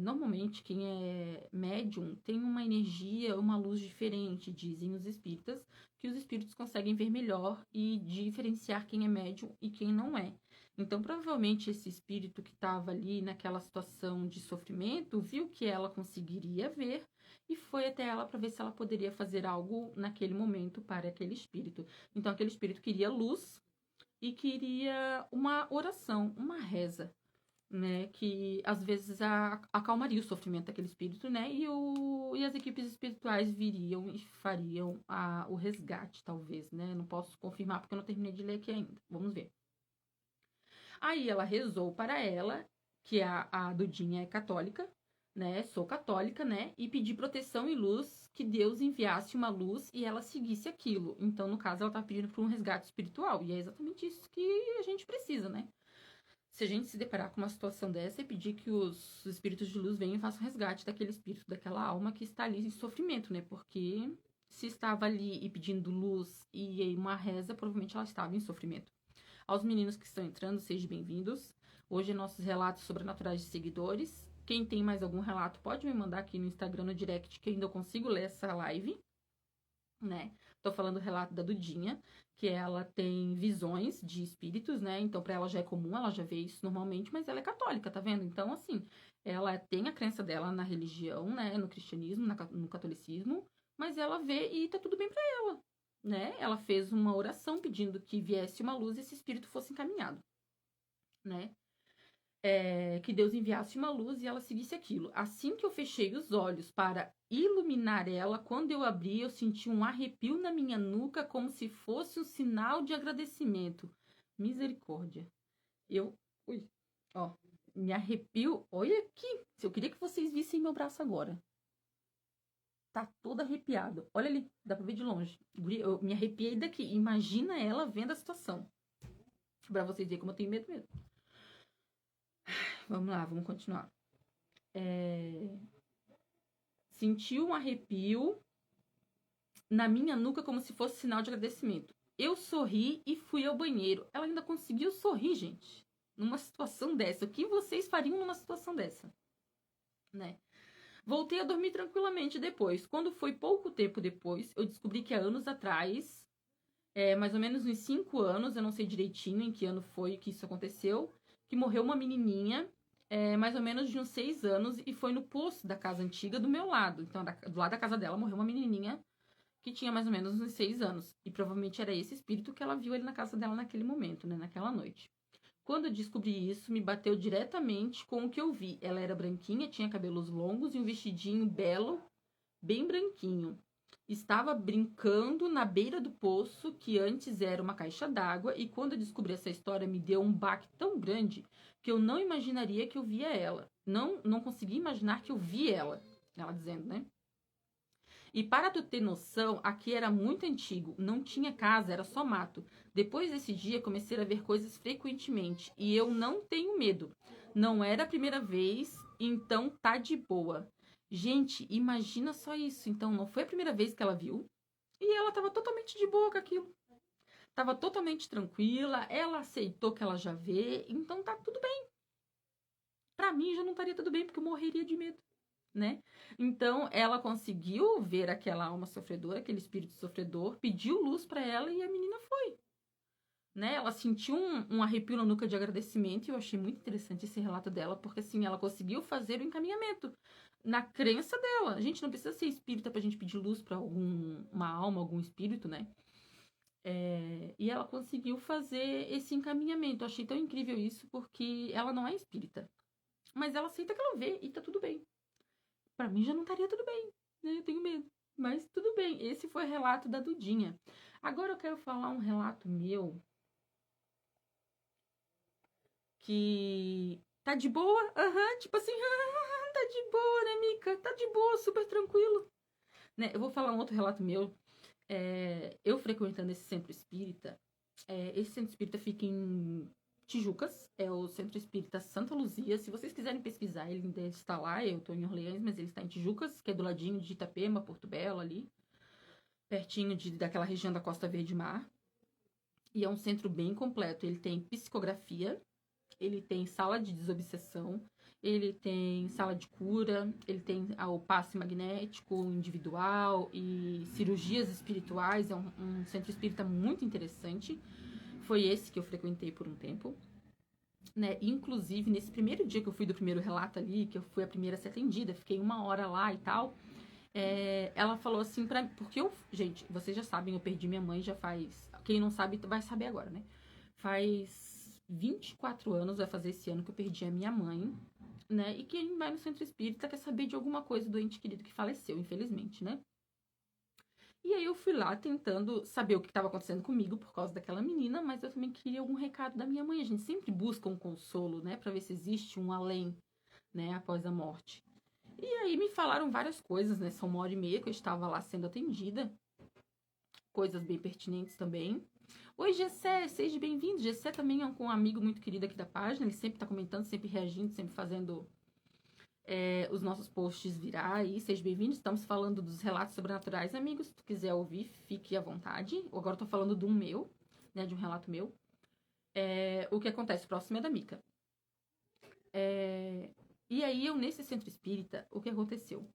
normalmente quem é médium tem uma energia, uma luz diferente, dizem os espíritas, que os espíritos conseguem ver melhor e diferenciar quem é médium e quem não é. Então, provavelmente, esse espírito que estava ali naquela situação de sofrimento viu que ela conseguiria ver e foi até ela para ver se ela poderia fazer algo naquele momento para aquele espírito. Então, aquele espírito queria luz e queria uma oração, uma reza, né, que às vezes acalmaria o sofrimento daquele espírito, né, e as equipes espirituais viriam e fariam o resgate, talvez, né, não posso confirmar porque eu não terminei de ler aqui ainda, vamos ver. Aí ela rezou para ela, que a Dudinha é católica, né, sou católica, né, e pedi proteção e luz, que Deus enviasse uma luz e ela seguisse aquilo. Então, no caso, ela tá pedindo por um resgate espiritual, e é exatamente isso que a gente precisa, né. Se a gente se deparar com uma situação dessa e pedir que os espíritos de luz venham e façam resgate daquele espírito, daquela alma que está ali em sofrimento, né? Porque se estava ali e pedindo luz e uma reza, provavelmente ela estava em sofrimento. Aos meninos que estão entrando, sejam bem-vindos. Hoje nossos relatos sobrenaturais de seguidores. Quem tem mais algum relato pode me mandar aqui no Instagram, no direct, que ainda eu consigo ler essa live, né? Tô falando o relato da Dudinha, que ela tem visões de espíritos, né? Então, para ela já é comum, ela já vê isso normalmente, mas ela é católica, tá vendo? Então, assim, Ela tem a crença dela na religião, né? No cristianismo, no catolicismo. Mas ela vê e tá tudo bem pra ela, né? Ela fez uma oração pedindo que viesse uma luz e esse espírito fosse encaminhado, né? Que Deus enviasse uma luz e ela seguisse aquilo. Assim que eu fechei os olhos para iluminar ela, quando eu abri, eu senti um arrepio na minha nuca, como se fosse um sinal de agradecimento. Misericórdia. Ui, ó, me arrepio. Olha aqui. Eu queria que vocês vissem meu braço agora. Tá todo arrepiado. Olha ali, dá pra ver de longe. Eu me arrepiei daqui. Imagina ela vendo a situação. Pra vocês verem como eu tenho medo mesmo. Vamos lá, vamos continuar. Senti um arrepio na minha nuca como se fosse sinal de agradecimento. Eu sorri e fui ao banheiro. Ela ainda conseguiu sorrir, gente. Numa situação dessa. O que vocês fariam numa situação dessa? Né? Voltei a dormir tranquilamente depois. Quando foi pouco tempo depois, eu descobri que há anos atrás, mais ou menos uns 5 anos, eu não sei direitinho em que ano foi que isso aconteceu, que morreu uma menininha, mais ou menos de uns 6 anos, e foi no poço da casa antiga do meu lado. Então, do lado da casa dela, morreu uma menininha que tinha mais ou menos uns 6 anos. E provavelmente era esse espírito que ela viu ali na casa dela naquele momento, né? Naquela noite. Quando eu descobri isso, me bateu diretamente com o que eu vi. Ela era branquinha, tinha cabelos longos e um vestidinho belo, bem branquinho. Estava brincando na beira do poço, que antes era uma caixa d'água, e quando eu descobri essa história, me deu um baque tão grande que eu não imaginaria que eu via ela. Não consegui imaginar que eu vi ela. Ela dizendo, né? E para tu ter noção, aqui era muito antigo, não tinha casa, era só mato. Depois desse dia, comecei a ver coisas frequentemente e eu não tenho medo. Não era a primeira vez, então tá de boa. Gente, imagina só isso. Então, não foi a primeira vez que ela viu e ela tava totalmente de boa com aquilo. Tava totalmente tranquila, ela aceitou que ela já vê, então tá tudo bem. Pra mim já não estaria tudo bem, porque eu morreria de medo. Né? Então, ela conseguiu ver aquela alma sofredora, aquele espírito sofredor, pediu luz para ela e a menina foi. Né? Ela sentiu um arrepio na nuca de agradecimento e eu achei muito interessante esse relato dela, porque assim, ela conseguiu fazer o encaminhamento na crença dela. A gente não precisa ser espírita pra gente pedir luz para uma alma, algum espírito, né? E ela conseguiu fazer esse encaminhamento. Eu achei tão incrível isso, porque ela não é espírita. Mas ela aceita que ela vê e tá tudo bem. Pra mim já não estaria tudo bem, né? Eu tenho medo. Mas tudo bem, esse foi o relato da Dudinha. Agora eu quero falar um relato meu que tá de boa, tipo assim, tá de boa, né, Mica? Tá de boa, super tranquilo. Né? Eu vou falar um outro relato meu. Eu frequentando esse centro espírita, esse centro espírita fica em Tijucas, é o Centro Espírita Santa Luzia. Se vocês quiserem pesquisar, ele ainda está lá. Eu estou em Orleans, mas ele está em Tijucas, que é do ladinho de Itapema, Porto Belo, ali, pertinho daquela região da Costa Verde Mar. E é um centro bem completo. Ele tem psicografia, ele tem sala de desobsessão, ele tem sala de cura, ele tem o passe magnético individual e cirurgias espirituais. É um centro espírita muito interessante. Foi esse que eu frequentei por um tempo, né? Inclusive, nesse primeiro dia que eu fui do primeiro relato ali, que eu fui a primeira a ser atendida, fiquei 1 hora lá e tal, ela falou assim pra mim, porque gente, vocês já sabem, eu perdi minha mãe já faz, quem não sabe vai saber agora, né? Faz 24 anos, vai fazer esse ano que eu perdi a minha mãe, né? E quem vai no centro espírita quer saber de alguma coisa do ente querido que faleceu, infelizmente, né? E aí eu fui lá tentando saber o que estava acontecendo comigo por causa daquela menina, mas eu também queria algum recado da minha mãe. A gente sempre busca um consolo, né, para ver se existe um além, né, após a morte. E aí me falaram várias coisas, né? São 1h30 que eu estava lá sendo atendida. Coisas bem pertinentes também. Oi, Gessé, seja bem-vindo. Gessé também é um amigo muito querido aqui da página. Ele sempre tá comentando, sempre reagindo, sempre fazendo os nossos posts virar aí. Seja bem-vindo. Estamos falando dos relatos sobrenaturais, amigos. Se tu quiser ouvir, fique à vontade. Agora eu tô falando de um meu, né? De um relato meu. O que acontece? O próximo é da Mica. E aí, eu nesse centro espírita, o que aconteceu?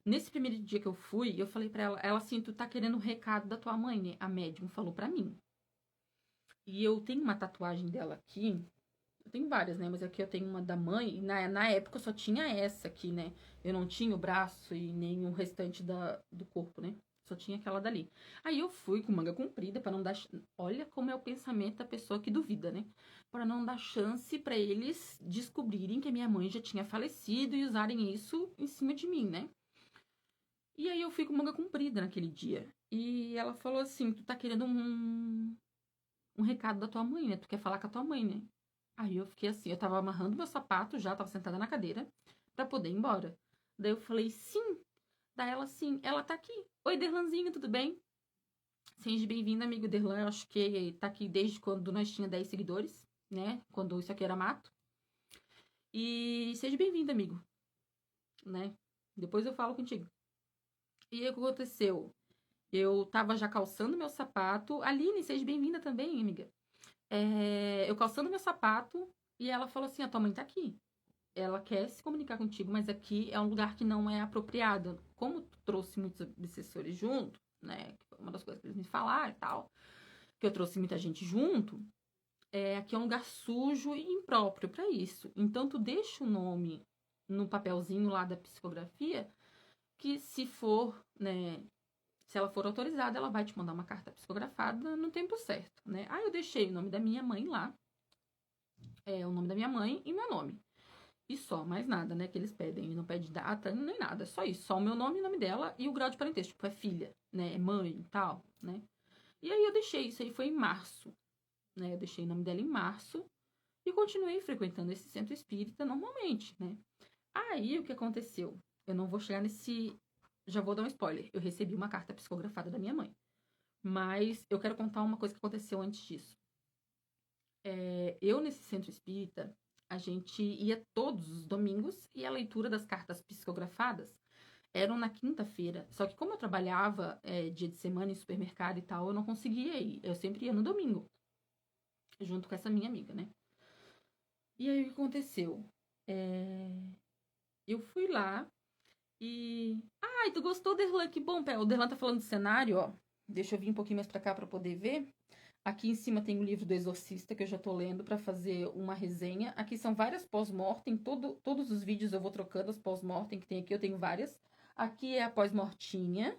Nesse primeiro dia que eu fui, eu falei pra ela assim, tu tá querendo um recado da tua mãe, né? A médium falou pra mim. E eu tenho uma tatuagem dela aqui. Eu tenho várias, né? Mas aqui eu tenho uma da mãe. E na época eu só tinha essa aqui, né? Eu não tinha o braço e nem o restante do corpo, né? Só tinha aquela dali. Aí eu fui com manga comprida pra não dar. Olha como é o pensamento da pessoa que duvida, né? Pra não dar chance pra eles descobrirem que a minha mãe já tinha falecido e usarem isso em cima de mim, né? E aí eu fui com manga comprida naquele dia. E ela falou assim: Tu tá querendo um recado da tua mãe, né? Tu quer falar com a tua mãe, né? Aí eu fiquei assim, eu tava amarrando meu sapato já, tava sentada na cadeira pra poder ir embora. Daí eu falei, sim. Daí ela, sim, ela tá aqui. Oi, Derlanzinho, tudo bem? Seja bem-vindo, amigo Derlan. Eu acho que tá aqui desde quando nós tinha 10 seguidores, né? Quando isso aqui era mato. E seja bem-vindo, amigo, né? Depois eu falo contigo. E aí, o que aconteceu? Eu tava já calçando meu sapato. Aline, seja bem-vinda também, amiga. Eu calçando meu sapato e ela falou assim: a tua mãe tá aqui. Ela quer se comunicar contigo, mas aqui é um lugar que não é apropriado. Como tu trouxe muitos obsessores junto, né? Que foi uma das coisas que eles me falaram e tal, que eu trouxe muita gente junto, aqui é um lugar sujo e impróprio para isso. Então tu deixa o nome no papelzinho lá da psicografia, que se for, né, se ela for autorizada, ela vai te mandar uma carta psicografada no tempo certo, né? Aí eu deixei o nome da minha mãe lá, o nome da minha mãe e meu nome. E só, mais nada, né, que eles pedem. Ele não pede data, nem nada. É só isso. Só o meu nome, o nome dela e o grau de parentesco. Tipo, é filha, né? É mãe e tal, né? E aí eu deixei. Isso aí foi em março, né? Eu deixei o nome dela em março e continuei frequentando esse centro espírita normalmente, né? Aí o que aconteceu? Eu não vou chegar nesse. Já vou dar um spoiler. Eu recebi uma carta psicografada da minha mãe. Mas eu quero contar uma coisa que aconteceu antes disso. Eu, nesse centro espírita, a gente ia todos os domingos e a leitura das cartas psicografadas eram na quinta-feira. Só que como eu trabalhava dia de semana em supermercado e tal, eu não conseguia ir. Eu sempre ia no domingo, junto com essa minha amiga, né? E aí o que aconteceu? Eu fui lá e... Ai, tu gostou, Derlan? Que bom, pé. O Derlan tá falando do cenário, ó. Deixa eu vir um pouquinho mais pra cá pra poder ver. Aqui em cima tem o livro do Exorcista, que eu já tô lendo para fazer uma resenha. Aqui são várias pós-mortem. Todos os vídeos eu vou trocando as pós-mortem que tem aqui. Eu tenho várias. Aqui é a pós-mortinha,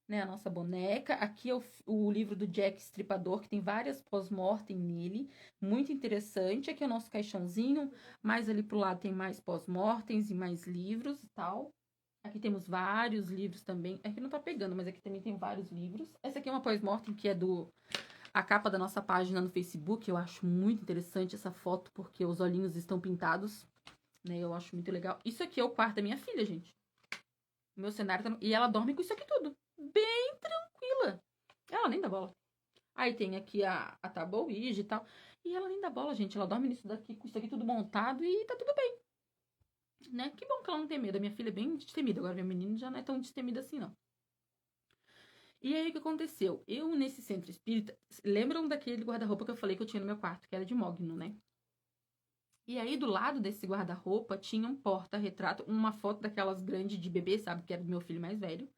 né? A nossa boneca. Aqui é o livro do Jack Stripador, que tem várias pós-mortem nele. Muito interessante. Aqui é o nosso caixãozinho. Mais ali pro lado tem mais pós-mortems e mais livros e tal. Aqui temos vários livros também. Aqui não tá pegando, mas aqui também tem vários livros. Essa aqui é uma pós-mortem que é a capa da nossa página no Facebook. Eu acho muito interessante essa foto, porque os olhinhos estão pintados, né? Eu acho muito legal. Isso aqui é o quarto da minha filha, gente. O meu cenário tá... E ela dorme com isso aqui tudo. Bem tranquila. Ela nem dá bola. Aí tem aqui a tábua Ouija e tal. E ela nem dá bola, gente. Ela dorme nisso daqui, com isso aqui tudo montado e tá tudo bem. Né? Que bom que ela não tem medo. A minha filha é bem destemida. Agora, minha menina já não é tão destemida assim, não. E aí, o que aconteceu? Eu, nesse centro espírita... Lembram daquele guarda-roupa que eu falei que eu tinha no meu quarto, que era de mogno, né? E aí, do lado desse guarda-roupa, tinha um porta-retrato, uma foto daquelas grandes de bebê, sabe? Que era do meu filho mais velho.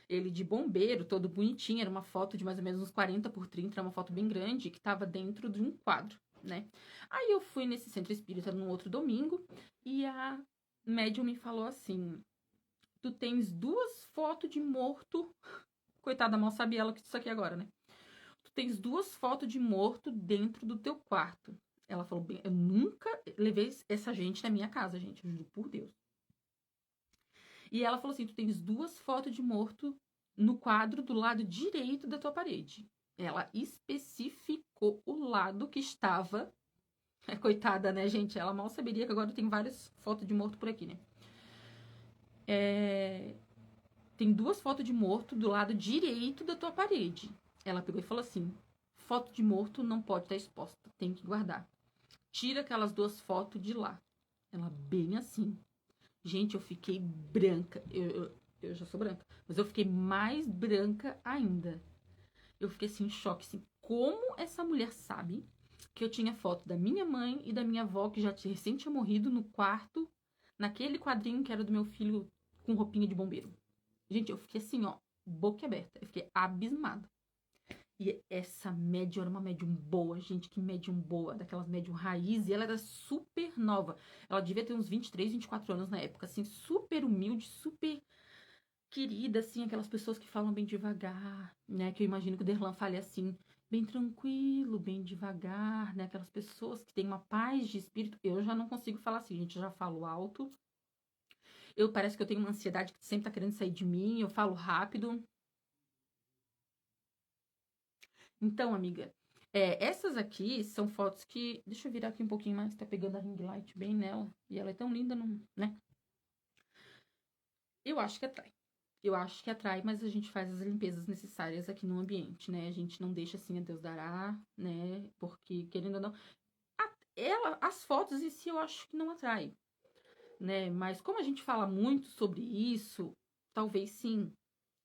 Ele de bombeiro, todo bonitinho. Era uma foto de mais ou menos uns 40 por 30. Era uma foto bem grande, que tava dentro de um quadro, né? Aí, eu fui nesse centro espírita num outro domingo. E a médium me falou assim... Tu tens 2 fotos de morto... Coitada, mal sabe ela que isso aqui agora, né? Tu tens 2 fotos de morto dentro do teu quarto. Ela falou bem, eu nunca levei essa gente na minha casa, gente, eu juro por Deus. E ela falou assim, tu tens 2 fotos de morto no quadro do lado direito da tua parede. Ela especificou o lado que estava... Coitada, né, gente? Ela mal saberia que agora tem várias fotos de morto por aqui, né? Tem 2 fotos de morto do lado direito da tua parede. Ela pegou e falou assim, foto de morto não pode estar exposta, tem que guardar. Tira aquelas 2 fotos de lá. Ela bem assim. Gente, eu fiquei branca. Eu já sou branca. Mas eu fiquei mais branca ainda. Eu fiquei assim, em choque. Assim, como essa mulher sabe que eu tinha foto da minha mãe e da minha avó, que já recém tinha morrido, no quarto, naquele quadrinho que era do meu filho com roupinha de bombeiro. Gente, eu fiquei assim, ó, boca aberta. Eu fiquei abismada. E essa médium era uma médium boa, gente, que médium boa, daquelas médium raiz, e ela era super nova. Ela devia ter uns 23, 24 anos na época, assim, super humilde, super querida, assim, aquelas pessoas que falam bem devagar, né? Que eu imagino que o Derlan fale assim, bem tranquilo, bem devagar, né? Aquelas pessoas que têm uma paz de espírito. Eu já não consigo falar assim, gente, eu já falo alto. Eu parece que eu tenho uma ansiedade que sempre tá querendo sair de mim, eu falo rápido. Então, amiga, essas aqui são fotos que. Deixa eu virar aqui um pouquinho mais, tá pegando a ring light bem nela. E ela é tão linda, não, né? Eu acho que atrai. Eu acho que atrai, mas a gente faz as limpezas necessárias aqui no ambiente, né? A gente não deixa assim a Deus dará, né? Porque, querendo ou não. As fotos em si eu acho que não atrai, né? Mas como a gente fala muito sobre isso, talvez sim,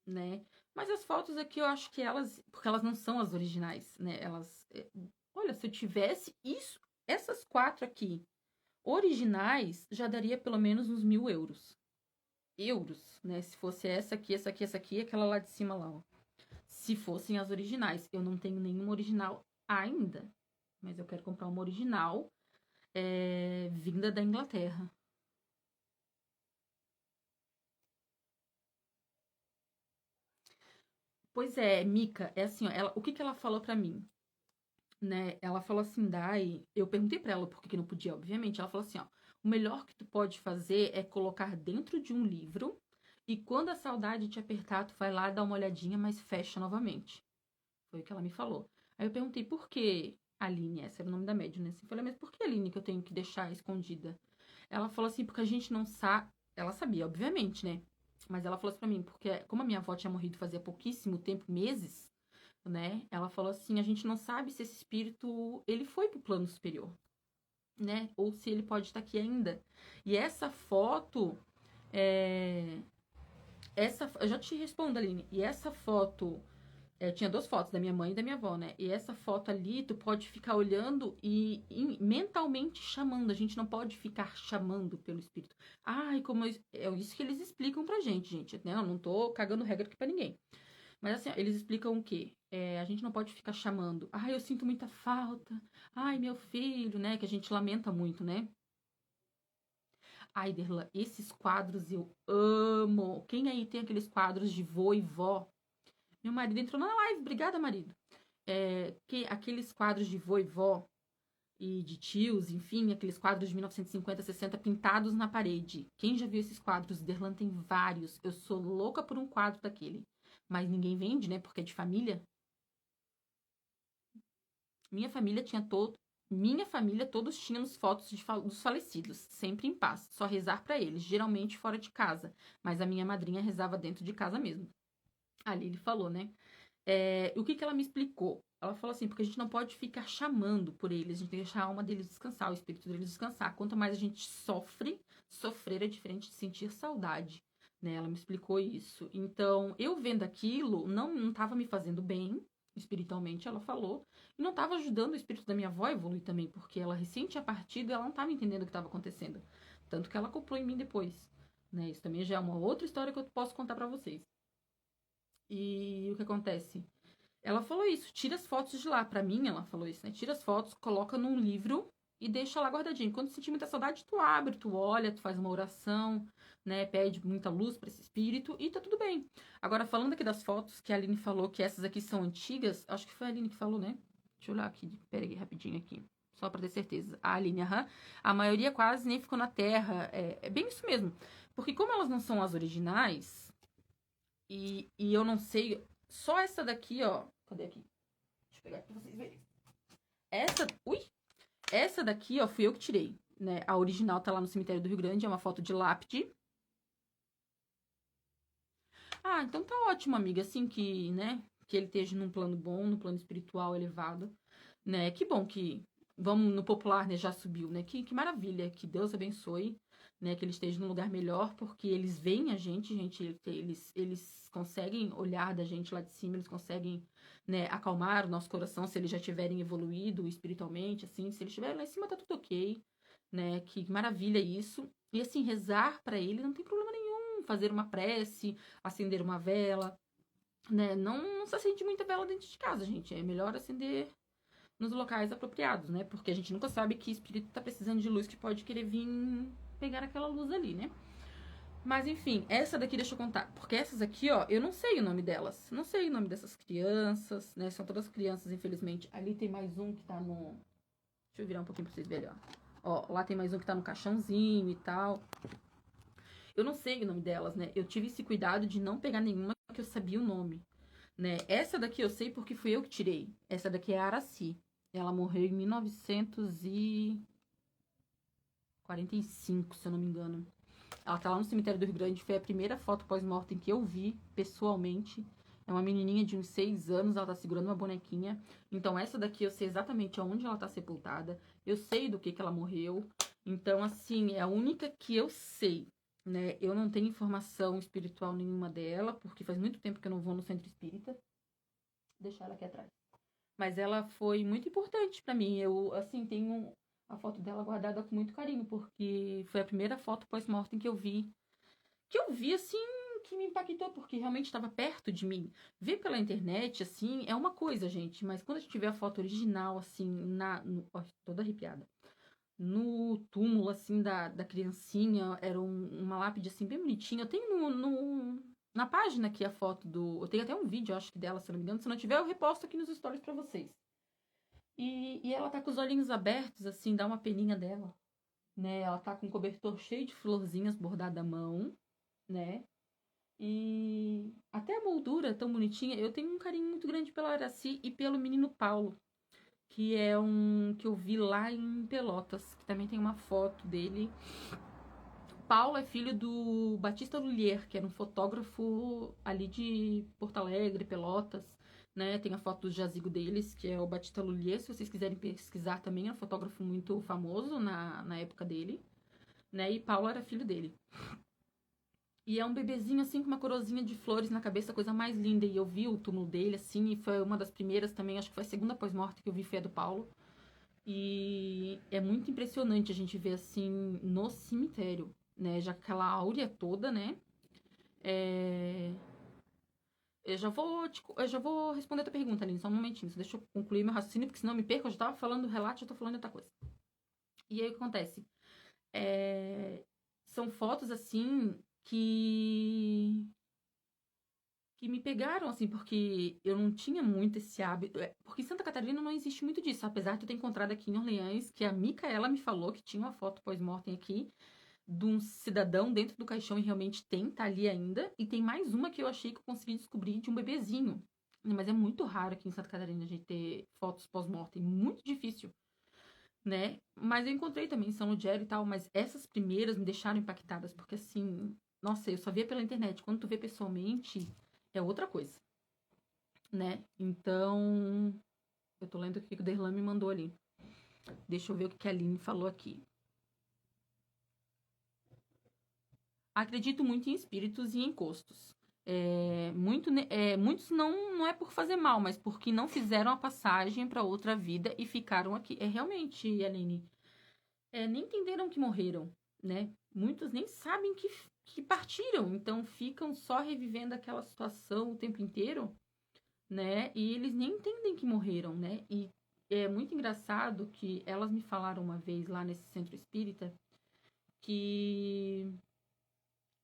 né? Mas as fotos aqui eu acho que elas, porque elas não são as originais, né? Olha, se eu tivesse isso, essas quatro aqui originais, já daria pelo menos uns 1.000 euros. Euros, né? Se fosse essa aqui, aquela lá de cima lá, ó. Se fossem as originais, eu não tenho nenhuma original ainda, mas eu quero comprar uma original vinda da Inglaterra. Pois é, Mica, é assim, ó, o que que ela falou pra mim? Né? Ela falou assim, Dai, eu perguntei pra ela por que que não podia, obviamente. Ela falou assim, ó, o melhor que tu pode fazer é colocar dentro de um livro e quando a saudade te apertar, tu vai lá dar uma olhadinha, mas fecha novamente. Foi o que ela me falou. Aí eu perguntei por que Aline, esse era o nome da médium, né? Eu falei, mas por que Aline que eu tenho que deixar escondida? Ela falou assim, porque a gente não sabe. Ela sabia, obviamente, né? Mas ela falou assim pra mim, porque como a minha avó tinha morrido fazia pouquíssimo tempo, meses, né? Ela falou assim, a gente não sabe se esse espírito ele foi pro plano superior, né? Ou se ele pode estar aqui ainda. E essa foto, é... eu já te respondo, Aline. E essa foto, tinha duas fotos da minha mãe e da minha avó, né? E essa foto ali, tu pode ficar olhando e mentalmente chamando. A gente não pode ficar chamando pelo espírito. Ai, é isso que eles explicam pra gente, né? Eu não tô cagando regra aqui pra ninguém. Mas assim, eles explicam o quê? A gente não pode ficar chamando. Ai, eu sinto muita falta. Ai, meu filho, né? Que a gente lamenta muito, né? Ai, Derlan, esses quadros eu amo. Quem aí tem aqueles quadros de vô e vó? Meu marido entrou na live. Obrigada, marido. Aqueles quadros de vô e vó e de tios, enfim, aqueles quadros de 1950, 60 pintados na parede. Quem já viu esses quadros? Derlan tem vários. Eu sou louca por um quadro daquele. Mas ninguém vende, né? Porque é de família. Minha família tinha todo. Minha família, todos tínhamos fotos dos falecidos, sempre em paz, só rezar para eles, geralmente fora de casa, mas a minha madrinha rezava dentro de casa mesmo. Ali ele falou, né? O que que ela me explicou? Ela falou assim, porque a gente não pode ficar chamando por eles, a gente tem que deixar a alma deles descansar, o espírito deles descansar. Quanto mais a gente sofre, sofrer é diferente de sentir saudade, né? Ela me explicou isso. Então, eu vendo aquilo, não estava me fazendo bem, espiritualmente, ela falou, e não estava ajudando o espírito da minha avó a evoluir também, porque ela recém tinha partido e ela não estava entendendo o que estava acontecendo. Tanto que ela acoplou em mim depois, né? Isso também já é uma outra história que eu posso contar para vocês. E o que acontece? Ela falou isso, tira as fotos de lá. Pra mim, ela falou isso, né? Tira as fotos, coloca num livro e deixa lá guardadinho. Quando sentir muita saudade, tu abre, tu olha, tu faz uma oração, né? Pede muita luz pra esse espírito e tá tudo bem. Agora, falando aqui das fotos que a Aline falou que essas aqui são antigas, acho que foi a Aline que falou, né? Deixa eu olhar aqui, pera aí, rapidinho aqui. Só pra ter certeza. A Aline, aham. A maioria quase nem ficou na terra. É bem isso mesmo. Porque como elas não são as originais, e eu não sei. Só essa daqui, ó. Cadê aqui? Deixa eu pegar aqui pra vocês verem. Ui! Essa daqui, ó, fui eu que tirei. Né? A original tá lá no cemitério do Rio Grande, é uma foto de lápide. Ah, então tá ótimo, amiga. Assim que, né? Que ele esteja num plano bom, no plano espiritual elevado. Né? Que bom que. Vamos no popular, né? Já subiu, né? Que maravilha. Que Deus abençoe. Né, que ele esteja num lugar melhor, porque eles veem a gente, eles conseguem olhar da gente lá de cima, eles conseguem, né, acalmar o nosso coração se eles já tiverem evoluído espiritualmente, assim, se eles estiverem lá em cima tá tudo ok, né, que maravilha isso. E assim, rezar para ele não tem problema nenhum, fazer uma prece, acender uma vela, né? Não se acende muita vela dentro de casa, gente. É melhor acender nos locais apropriados, né? Porque a gente nunca sabe que espírito tá precisando de luz que pode querer vir pegar aquela luz ali, né? Mas enfim, essa daqui deixa eu contar. Porque essas aqui, ó, eu não sei o nome delas. Não sei o nome dessas crianças, né? São todas crianças, infelizmente. Ali tem mais um que tá no. Deixa eu virar um pouquinho pra vocês verem, ó. Ó, lá tem mais um que tá no caixãozinho e tal. Eu não sei o nome delas, né? Eu tive esse cuidado de não pegar nenhuma que eu sabia o nome, né? Essa daqui eu sei porque fui eu que tirei. Essa daqui é a Araci. Ela morreu em 1945, se eu não me engano. Ela tá lá no cemitério do Rio Grande. Foi a primeira foto pós-mortem que eu vi, pessoalmente. É uma menininha de uns 6 anos, ela tá segurando uma bonequinha. Então, essa daqui eu sei exatamente aonde ela tá sepultada. Eu sei do que ela morreu. Então, assim, é a única que eu sei, né? Eu não tenho informação espiritual nenhuma dela, porque faz muito tempo que eu não vou no centro espírita. Vou deixar ela aqui atrás. Mas ela foi muito importante pra mim. Eu, assim, tenho a foto dela guardada com muito carinho, porque foi a primeira foto pós-mortem que eu vi. Que eu vi, assim, que me impactou, porque realmente estava perto de mim. Ver pela internet, assim, é uma coisa, gente. Mas quando a gente vê a foto original, assim, ó, toda arrepiada. No túmulo, assim, da criancinha, era uma lápide, assim, bem bonitinha. Eu tenho na página aqui a foto do... Eu tenho até um vídeo, acho que dela, se eu não me engano. Se não tiver, eu reposto aqui nos stories pra vocês. E ela tá com os olhinhos abertos, assim, dá uma peninha dela, né? Ela tá com um cobertor cheio de florzinhas bordada à mão, né? E até a moldura tão bonitinha. Eu tenho um carinho muito grande pela Araci e pelo menino Paulo, que é um que eu vi lá em Pelotas, que também tem uma foto dele. Paulo é filho do Batista Lullier, que era um fotógrafo ali de Porto Alegre, Pelotas, né? Tem a foto do jazigo deles, que é o Batista Lullier, se vocês quiserem pesquisar também, é um fotógrafo muito famoso na época dele, né? E Paulo era filho dele. E é um bebezinho, assim, com uma corozinha de flores na cabeça, a coisa mais linda. E eu vi o túmulo dele, assim, e foi uma das primeiras também, acho que foi a segunda pós-morte que eu vi, foi a do Paulo. E é muito impressionante a gente ver, assim, no cemitério, né? Já aquela áurea toda, né? É... eu já vou responder a tua pergunta, Aline, só um momentinho. Só deixa eu concluir meu raciocínio, porque senão eu me perco. Eu já tava falando do relato, já tô falando de outra coisa. E aí o que acontece? São fotos, assim, que me pegaram, assim, porque eu não tinha muito esse hábito. Porque em Santa Catarina não existe muito disso, apesar de eu ter encontrado aqui em Orleans, que a Micaela me falou que tinha uma foto pós-mortem aqui de um cidadão dentro do caixão e realmente tem, tá ali ainda. E tem mais uma que eu achei que eu consegui descobrir de um bebezinho. Mas é muito raro aqui em Santa Catarina a gente ter fotos pós-mortem, muito difícil, né? Mas eu encontrei também em São Lugero e tal, mas essas primeiras me deixaram impactadas, porque assim, nossa, eu só via pela internet. Quando tu vê pessoalmente, é outra coisa, né? Então, eu tô lendo o que o Derlan me mandou ali. Deixa eu ver o que a Aline falou aqui. Acredito muito em espíritos e encostos. Muitos não é por fazer mal, mas porque não fizeram a passagem para outra vida e ficaram aqui. É realmente, Aline, nem entenderam que morreram, né? Muitos nem sabem que partiram, então ficam só revivendo aquela situação o tempo inteiro, né? E eles nem entendem que morreram, né? E é muito engraçado que elas me falaram uma vez lá nesse centro espírita que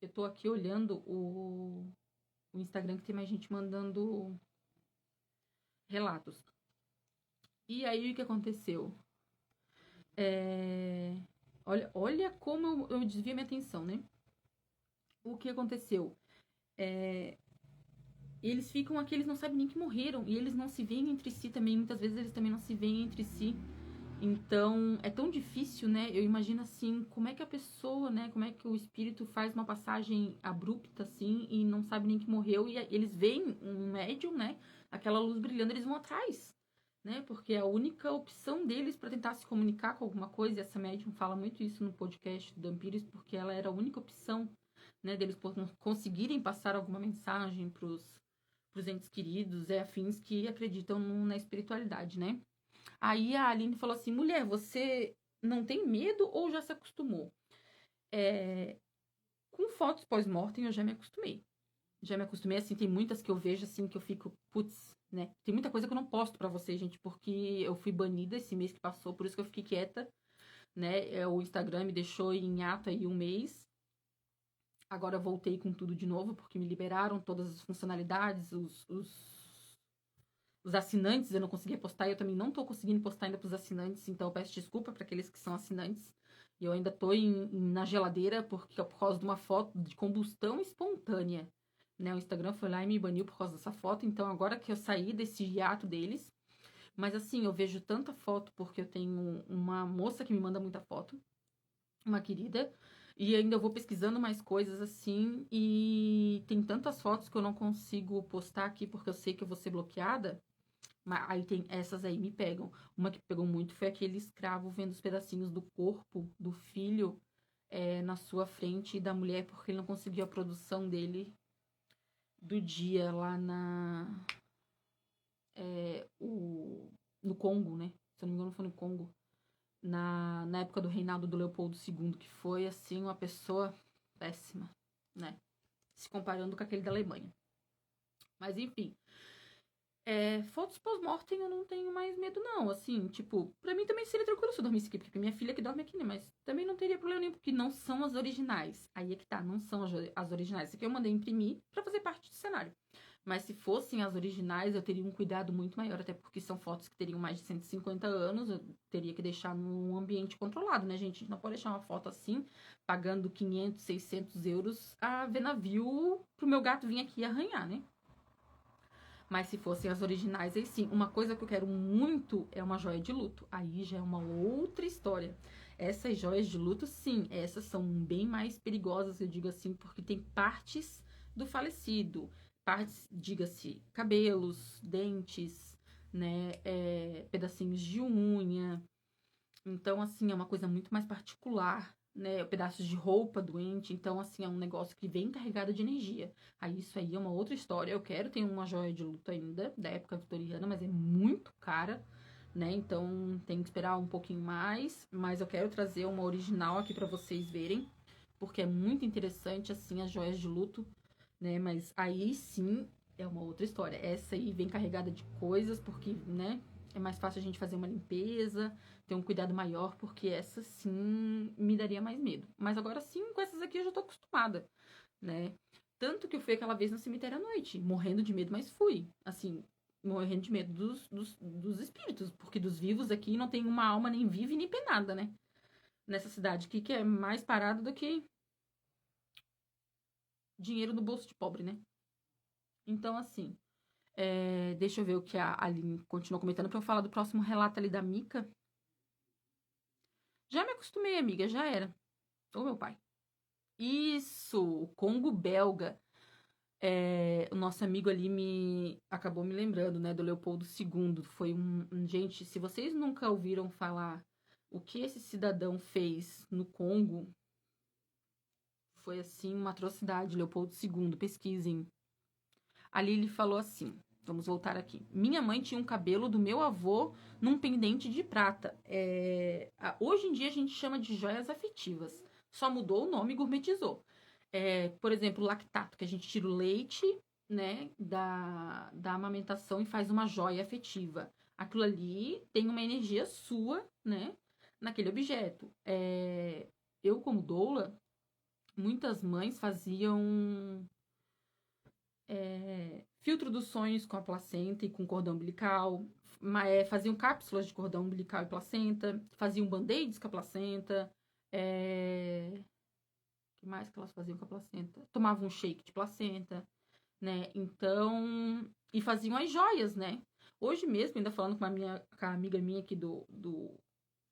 eu tô aqui olhando o Instagram que tem mais gente mandando relatos. E aí o que aconteceu? Olha como eu desvio minha atenção, né? O que aconteceu? Eles ficam aqui, eles não sabem nem que morreram. E eles não se veem entre si também. Muitas vezes eles também não se veem entre si. Então, é tão difícil, né? Eu imagino assim, como é que a pessoa, né? Como é que o espírito faz uma passagem abrupta, assim, e não sabe nem que morreu. E eles veem um médium, né? Aquela luz brilhando, eles vão atrás, né? Porque é a única opção deles para tentar se comunicar com alguma coisa. E essa médium fala muito isso no podcast do Dampires, porque ela era a única opção, né? Deles conseguirem passar alguma mensagem pros entes queridos, afins que acreditam na espiritualidade, né? Aí a Aline falou assim, mulher, você não tem medo ou já se acostumou? Com fotos pós-mortem eu já me acostumei, Já me acostumei, assim, tem muitas que eu vejo, assim, que eu fico, putz, né? Tem muita coisa que eu não posto pra vocês, gente, porque eu fui banida esse mês que passou, por isso que eu fiquei quieta, né? O Instagram me deixou em ato aí um mês. Agora eu voltei com tudo de novo, porque me liberaram todas as funcionalidades, os assinantes eu não conseguia postar, eu também não tô conseguindo postar ainda pros assinantes, então eu peço desculpa para aqueles que são assinantes. E eu ainda tô na geladeira por causa de uma foto de combustão espontânea. Né? O Instagram foi lá e me baniu por causa dessa foto, então agora que eu saí desse hiato deles, mas assim, eu vejo tanta foto porque eu tenho uma moça que me manda muita foto, uma querida, e ainda eu vou pesquisando mais coisas assim, e tem tantas fotos que eu não consigo postar aqui porque eu sei que eu vou ser bloqueada. Mas aí tem essas aí me pegam. Uma que pegou muito foi aquele escravo vendo os pedacinhos do corpo do filho na sua frente e da mulher porque ele não conseguiu a produção dele do dia lá no Congo, né? Se eu não me engano, foi no Congo. Na época do reinado do Leopoldo II, que foi, assim, uma pessoa péssima, né? Se comparando com aquele da Alemanha. Mas, enfim. Fotos pós-mortem eu não tenho mais medo, não. Assim, tipo, pra mim também seria tranquilo se eu dormisse aqui, porque minha filha que dorme aqui, né? Mas também não teria problema nenhum, porque não são as originais. Aí é que tá, não são as originais. Isso aqui eu mandei imprimir pra fazer parte do cenário. Mas se fossem as originais, eu teria um cuidado muito maior, até porque são fotos que teriam mais de 150 anos, eu teria que deixar num ambiente controlado, né, gente? A gente não pode deixar uma foto assim, pagando 500, 600 euros a ver navio pro meu gato vir aqui arranhar, né? Mas se fossem as originais, aí sim. Uma coisa que eu quero muito é uma joia de luto. Aí já é uma outra história. Essas joias de luto, sim, essas são bem mais perigosas, eu digo assim, porque tem partes do falecido. Partes, diga-se, cabelos, dentes, né? Pedacinhos de unha. Então, assim, é uma coisa muito mais particular, né? Pedaços de roupa doente. Então, assim, é um negócio que vem carregado de energia. Aí, isso aí é uma outra história. Eu quero ter uma joia de luto ainda, da época vitoriana, mas é muito cara, né? Então, tem que esperar um pouquinho mais. Mas eu quero trazer uma original aqui pra vocês verem, porque é muito interessante, assim, as joias de luto, né? Mas aí sim é uma outra história. Essa aí vem carregada de coisas, porque, né? É mais fácil a gente fazer uma limpeza, ter um cuidado maior, porque essa sim me daria mais medo. Mas agora sim, com essas aqui eu já tô acostumada, né? Tanto que eu fui aquela vez no cemitério à noite, morrendo de medo, mas fui. Assim, morrendo de medo dos espíritos, porque dos vivos aqui não tem uma alma nem viva e nem penada, né? Nessa cidade aqui, que é mais parada do que dinheiro no bolso de pobre, né? Então, assim, deixa eu ver o que a Aline continua comentando pra eu falar do próximo relato ali da Mica. Já me acostumei, amiga, já era. Ô, meu pai. Isso, o Congo belga. O nosso amigo ali me acabou me lembrando, né, do Leopoldo II. Foi gente, se vocês nunca ouviram falar o que esse cidadão fez no Congo, foi assim uma atrocidade. Leopoldo II, pesquisem. Ali ele falou assim: vamos voltar aqui. Minha mãe tinha um cabelo do meu avô num pendente de prata. Hoje em dia a gente chama de joias afetivas. Só mudou o nome e gourmetizou. Por exemplo, lactato, que a gente tira o leite, né, da amamentação e faz uma joia afetiva. Aquilo ali tem uma energia sua, né, naquele objeto. Eu, como doula, muitas mães faziam filtro dos sonhos com a placenta e com cordão umbilical, faziam cápsulas de cordão umbilical e placenta, faziam band-aids com a placenta, o que mais que elas faziam com a placenta? Tomavam um shake de placenta, né? Então, e faziam as joias, né? Hoje mesmo, ainda falando com a amiga minha aqui do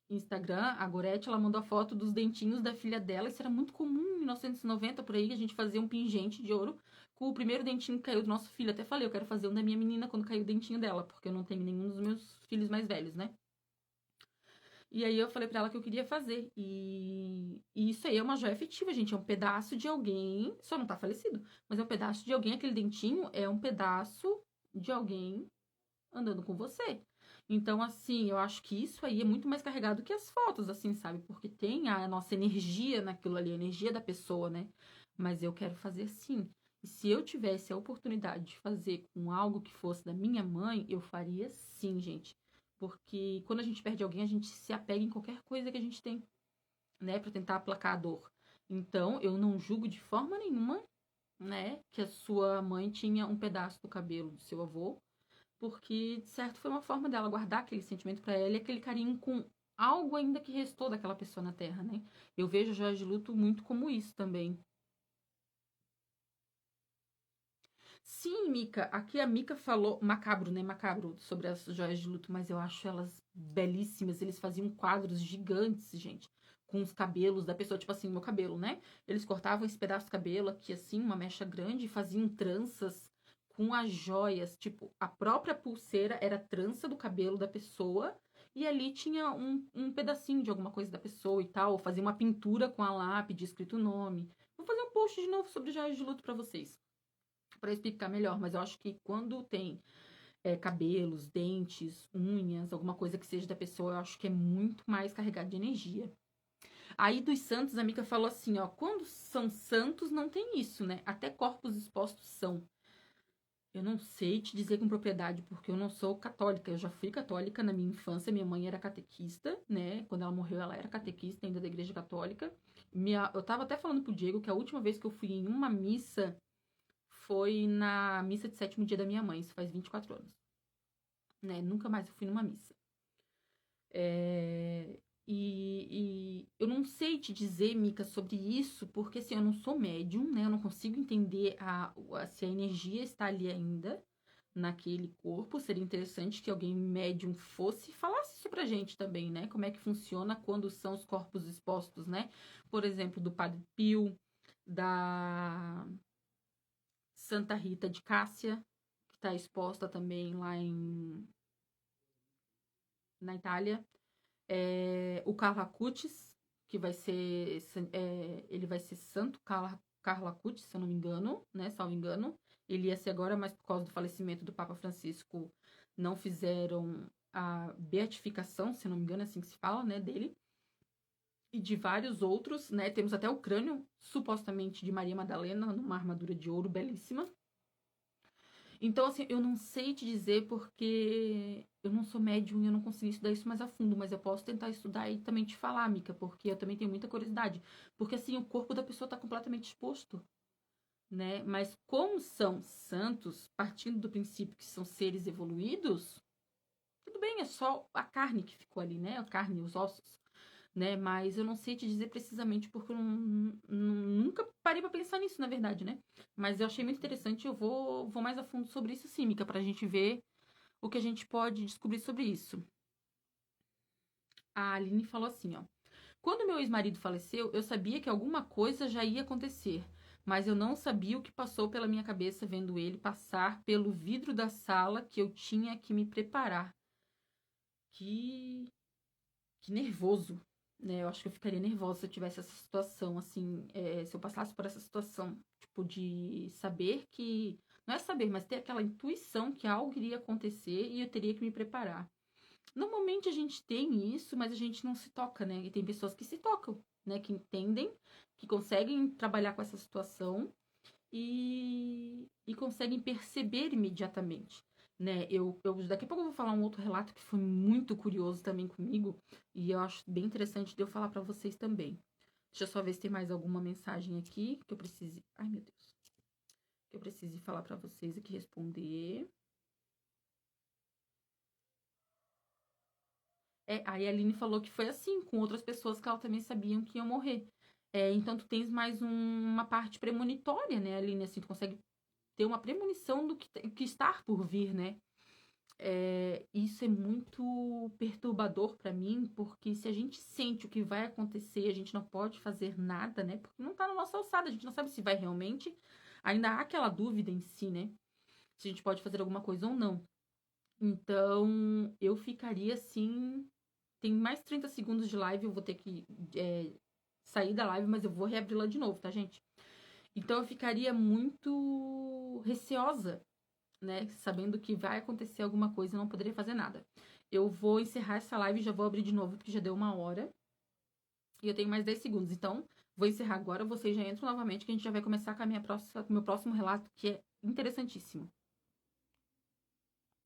Instagram, a Gorete, ela mandou a foto dos dentinhos da filha dela. Isso era muito comum em 1990, por aí, a gente fazia um pingente de ouro com o primeiro dentinho que caiu do nosso filho. Até falei, eu quero fazer um da minha menina quando caiu o dentinho dela, porque eu não tenho nenhum dos meus filhos mais velhos, né? E aí eu falei pra ela que eu queria fazer. E isso aí é uma joia afetiva, gente. É um pedaço de alguém, só não tá falecido, mas é um pedaço de alguém, aquele dentinho é um pedaço de alguém andando com você. Então, assim, eu acho que isso aí é muito mais carregado que as fotos, assim, sabe? Porque tem a nossa energia naquilo ali, a energia da pessoa, né? Mas eu quero fazer sim. E se eu tivesse a oportunidade de fazer com algo que fosse da minha mãe, eu faria sim, gente. Porque quando a gente perde alguém, a gente se apega em qualquer coisa que a gente tem, né, pra tentar aplacar a dor. Então, eu não julgo de forma nenhuma, né, que a sua mãe tinha um pedaço do cabelo do seu avô, porque, de certo, foi uma forma dela guardar aquele sentimento pra ela e aquele carinho com algo ainda que restou daquela pessoa na Terra, né? Eu vejo joias de luto muito como isso também. Sim, Mica. Aqui a Mica falou macabro, né? Macabro sobre as joias de luto, mas eu acho elas belíssimas. Eles faziam quadros gigantes, gente, com os cabelos da pessoa, tipo assim, o meu cabelo, né? Eles cortavam esse pedaço de cabelo aqui, assim, uma mecha grande, e faziam tranças com as joias. Tipo, a própria pulseira era trança do cabelo da pessoa. E ali tinha um pedacinho de alguma coisa da pessoa e tal. Fazia uma pintura com a lápide, escrito o nome. Vou fazer um post de novo sobre joias de luto pra vocês para explicar melhor, mas eu acho que quando tem cabelos, dentes, unhas, alguma coisa que seja da pessoa, eu acho que é muito mais carregado de energia. Aí dos santos, a Mica falou assim, ó, quando são santos não tem isso, né? Até corpos expostos são. Eu não sei te dizer com propriedade, porque eu não sou católica. Eu já fui católica na minha infância. Minha mãe era catequista, né? Quando ela morreu, ela era catequista ainda da Igreja Católica. Eu tava até falando pro Diego que a última vez que eu fui em uma missa foi na missa de sétimo dia da minha mãe, isso faz 24 anos. Né? Nunca mais eu fui numa missa. E eu não sei te dizer, Mica, sobre isso, porque assim, eu não sou médium, né? Eu não consigo entender se a energia está ali ainda naquele corpo. Seria interessante que alguém médium fosse e falasse isso pra gente também, né? Como é que funciona quando são os corpos expostos, né? Por exemplo, do Padre Pio, da Santa Rita de Cássia, que está exposta também lá na Itália. O Carlo Acutis, que vai ser. Ele vai ser Santo Carlo Acutis, se eu não me engano, né? Salvo engano. Ele ia ser agora, mas por causa do falecimento do Papa Francisco, não fizeram a beatificação, se eu não me engano, é assim que se fala, né? Dele. E de vários outros, né? Temos até o crânio, supostamente, de Maria Madalena, numa armadura de ouro belíssima. Então, assim, eu não sei te dizer porque eu não sou médium e eu não consigo estudar isso mais a fundo, mas eu posso tentar estudar e também te falar, Mica, porque eu também tenho muita curiosidade. Porque, assim, o corpo da pessoa está completamente exposto, né? Mas como são santos, partindo do princípio que são seres evoluídos, tudo bem, é só a carne que ficou ali, né? A carne, os ossos, né? Mas eu não sei te dizer precisamente porque eu nunca parei pra pensar nisso, na verdade, né? Mas eu achei muito interessante, eu vou mais a fundo sobre isso sim, Mica, pra gente ver o que a gente pode descobrir sobre isso. A Aline falou assim, ó. Quando meu ex-marido faleceu, eu sabia que alguma coisa já ia acontecer, mas eu não sabia o que passou pela minha cabeça vendo ele passar pelo vidro da sala que eu tinha que me preparar. Que que nervoso, né? Eu acho que eu ficaria nervosa se eu tivesse essa situação, assim, se eu passasse por essa situação, tipo, de saber que. Não é saber, mas ter aquela intuição que algo iria acontecer e eu teria que me preparar. Normalmente a gente tem isso, mas a gente não se toca, né? E tem pessoas que se tocam, né? Que entendem, que conseguem trabalhar com essa situação e conseguem perceber imediatamente, né? Daqui a pouco eu vou falar um outro relato que foi muito curioso também comigo e eu acho bem interessante de eu falar para vocês também. Deixa eu só ver se tem mais alguma mensagem aqui que eu precise. Ai, meu Deus. Que eu precise falar para vocês aqui responder. Aí a Aline falou que foi assim, com outras pessoas que ela também sabiam que iam morrer. Então tu tens mais uma parte premonitória, né, Aline? Assim, tu consegue ter uma premonição do que está por vir, né? Isso é muito perturbador para mim, porque se a gente sente o que vai acontecer, a gente não pode fazer nada, né? Porque não tá na nossa alçada, a gente não sabe se vai realmente. Ainda há aquela dúvida em si, né? Se a gente pode fazer alguma coisa ou não. Então, eu ficaria assim. Tem mais 30 segundos de live, eu vou ter que sair da live, mas eu vou reabri-la de novo, tá, gente? Então, eu ficaria muito receosa, né? Sabendo que vai acontecer alguma coisa, eu não poderia fazer nada. Eu vou encerrar essa live e já vou abrir de novo, porque já deu 1 hora. E eu tenho mais 10 segundos. Então, Vou encerrar agora, vocês já entram novamente, que a gente já vai começar com o meu próximo relato, que é interessantíssimo.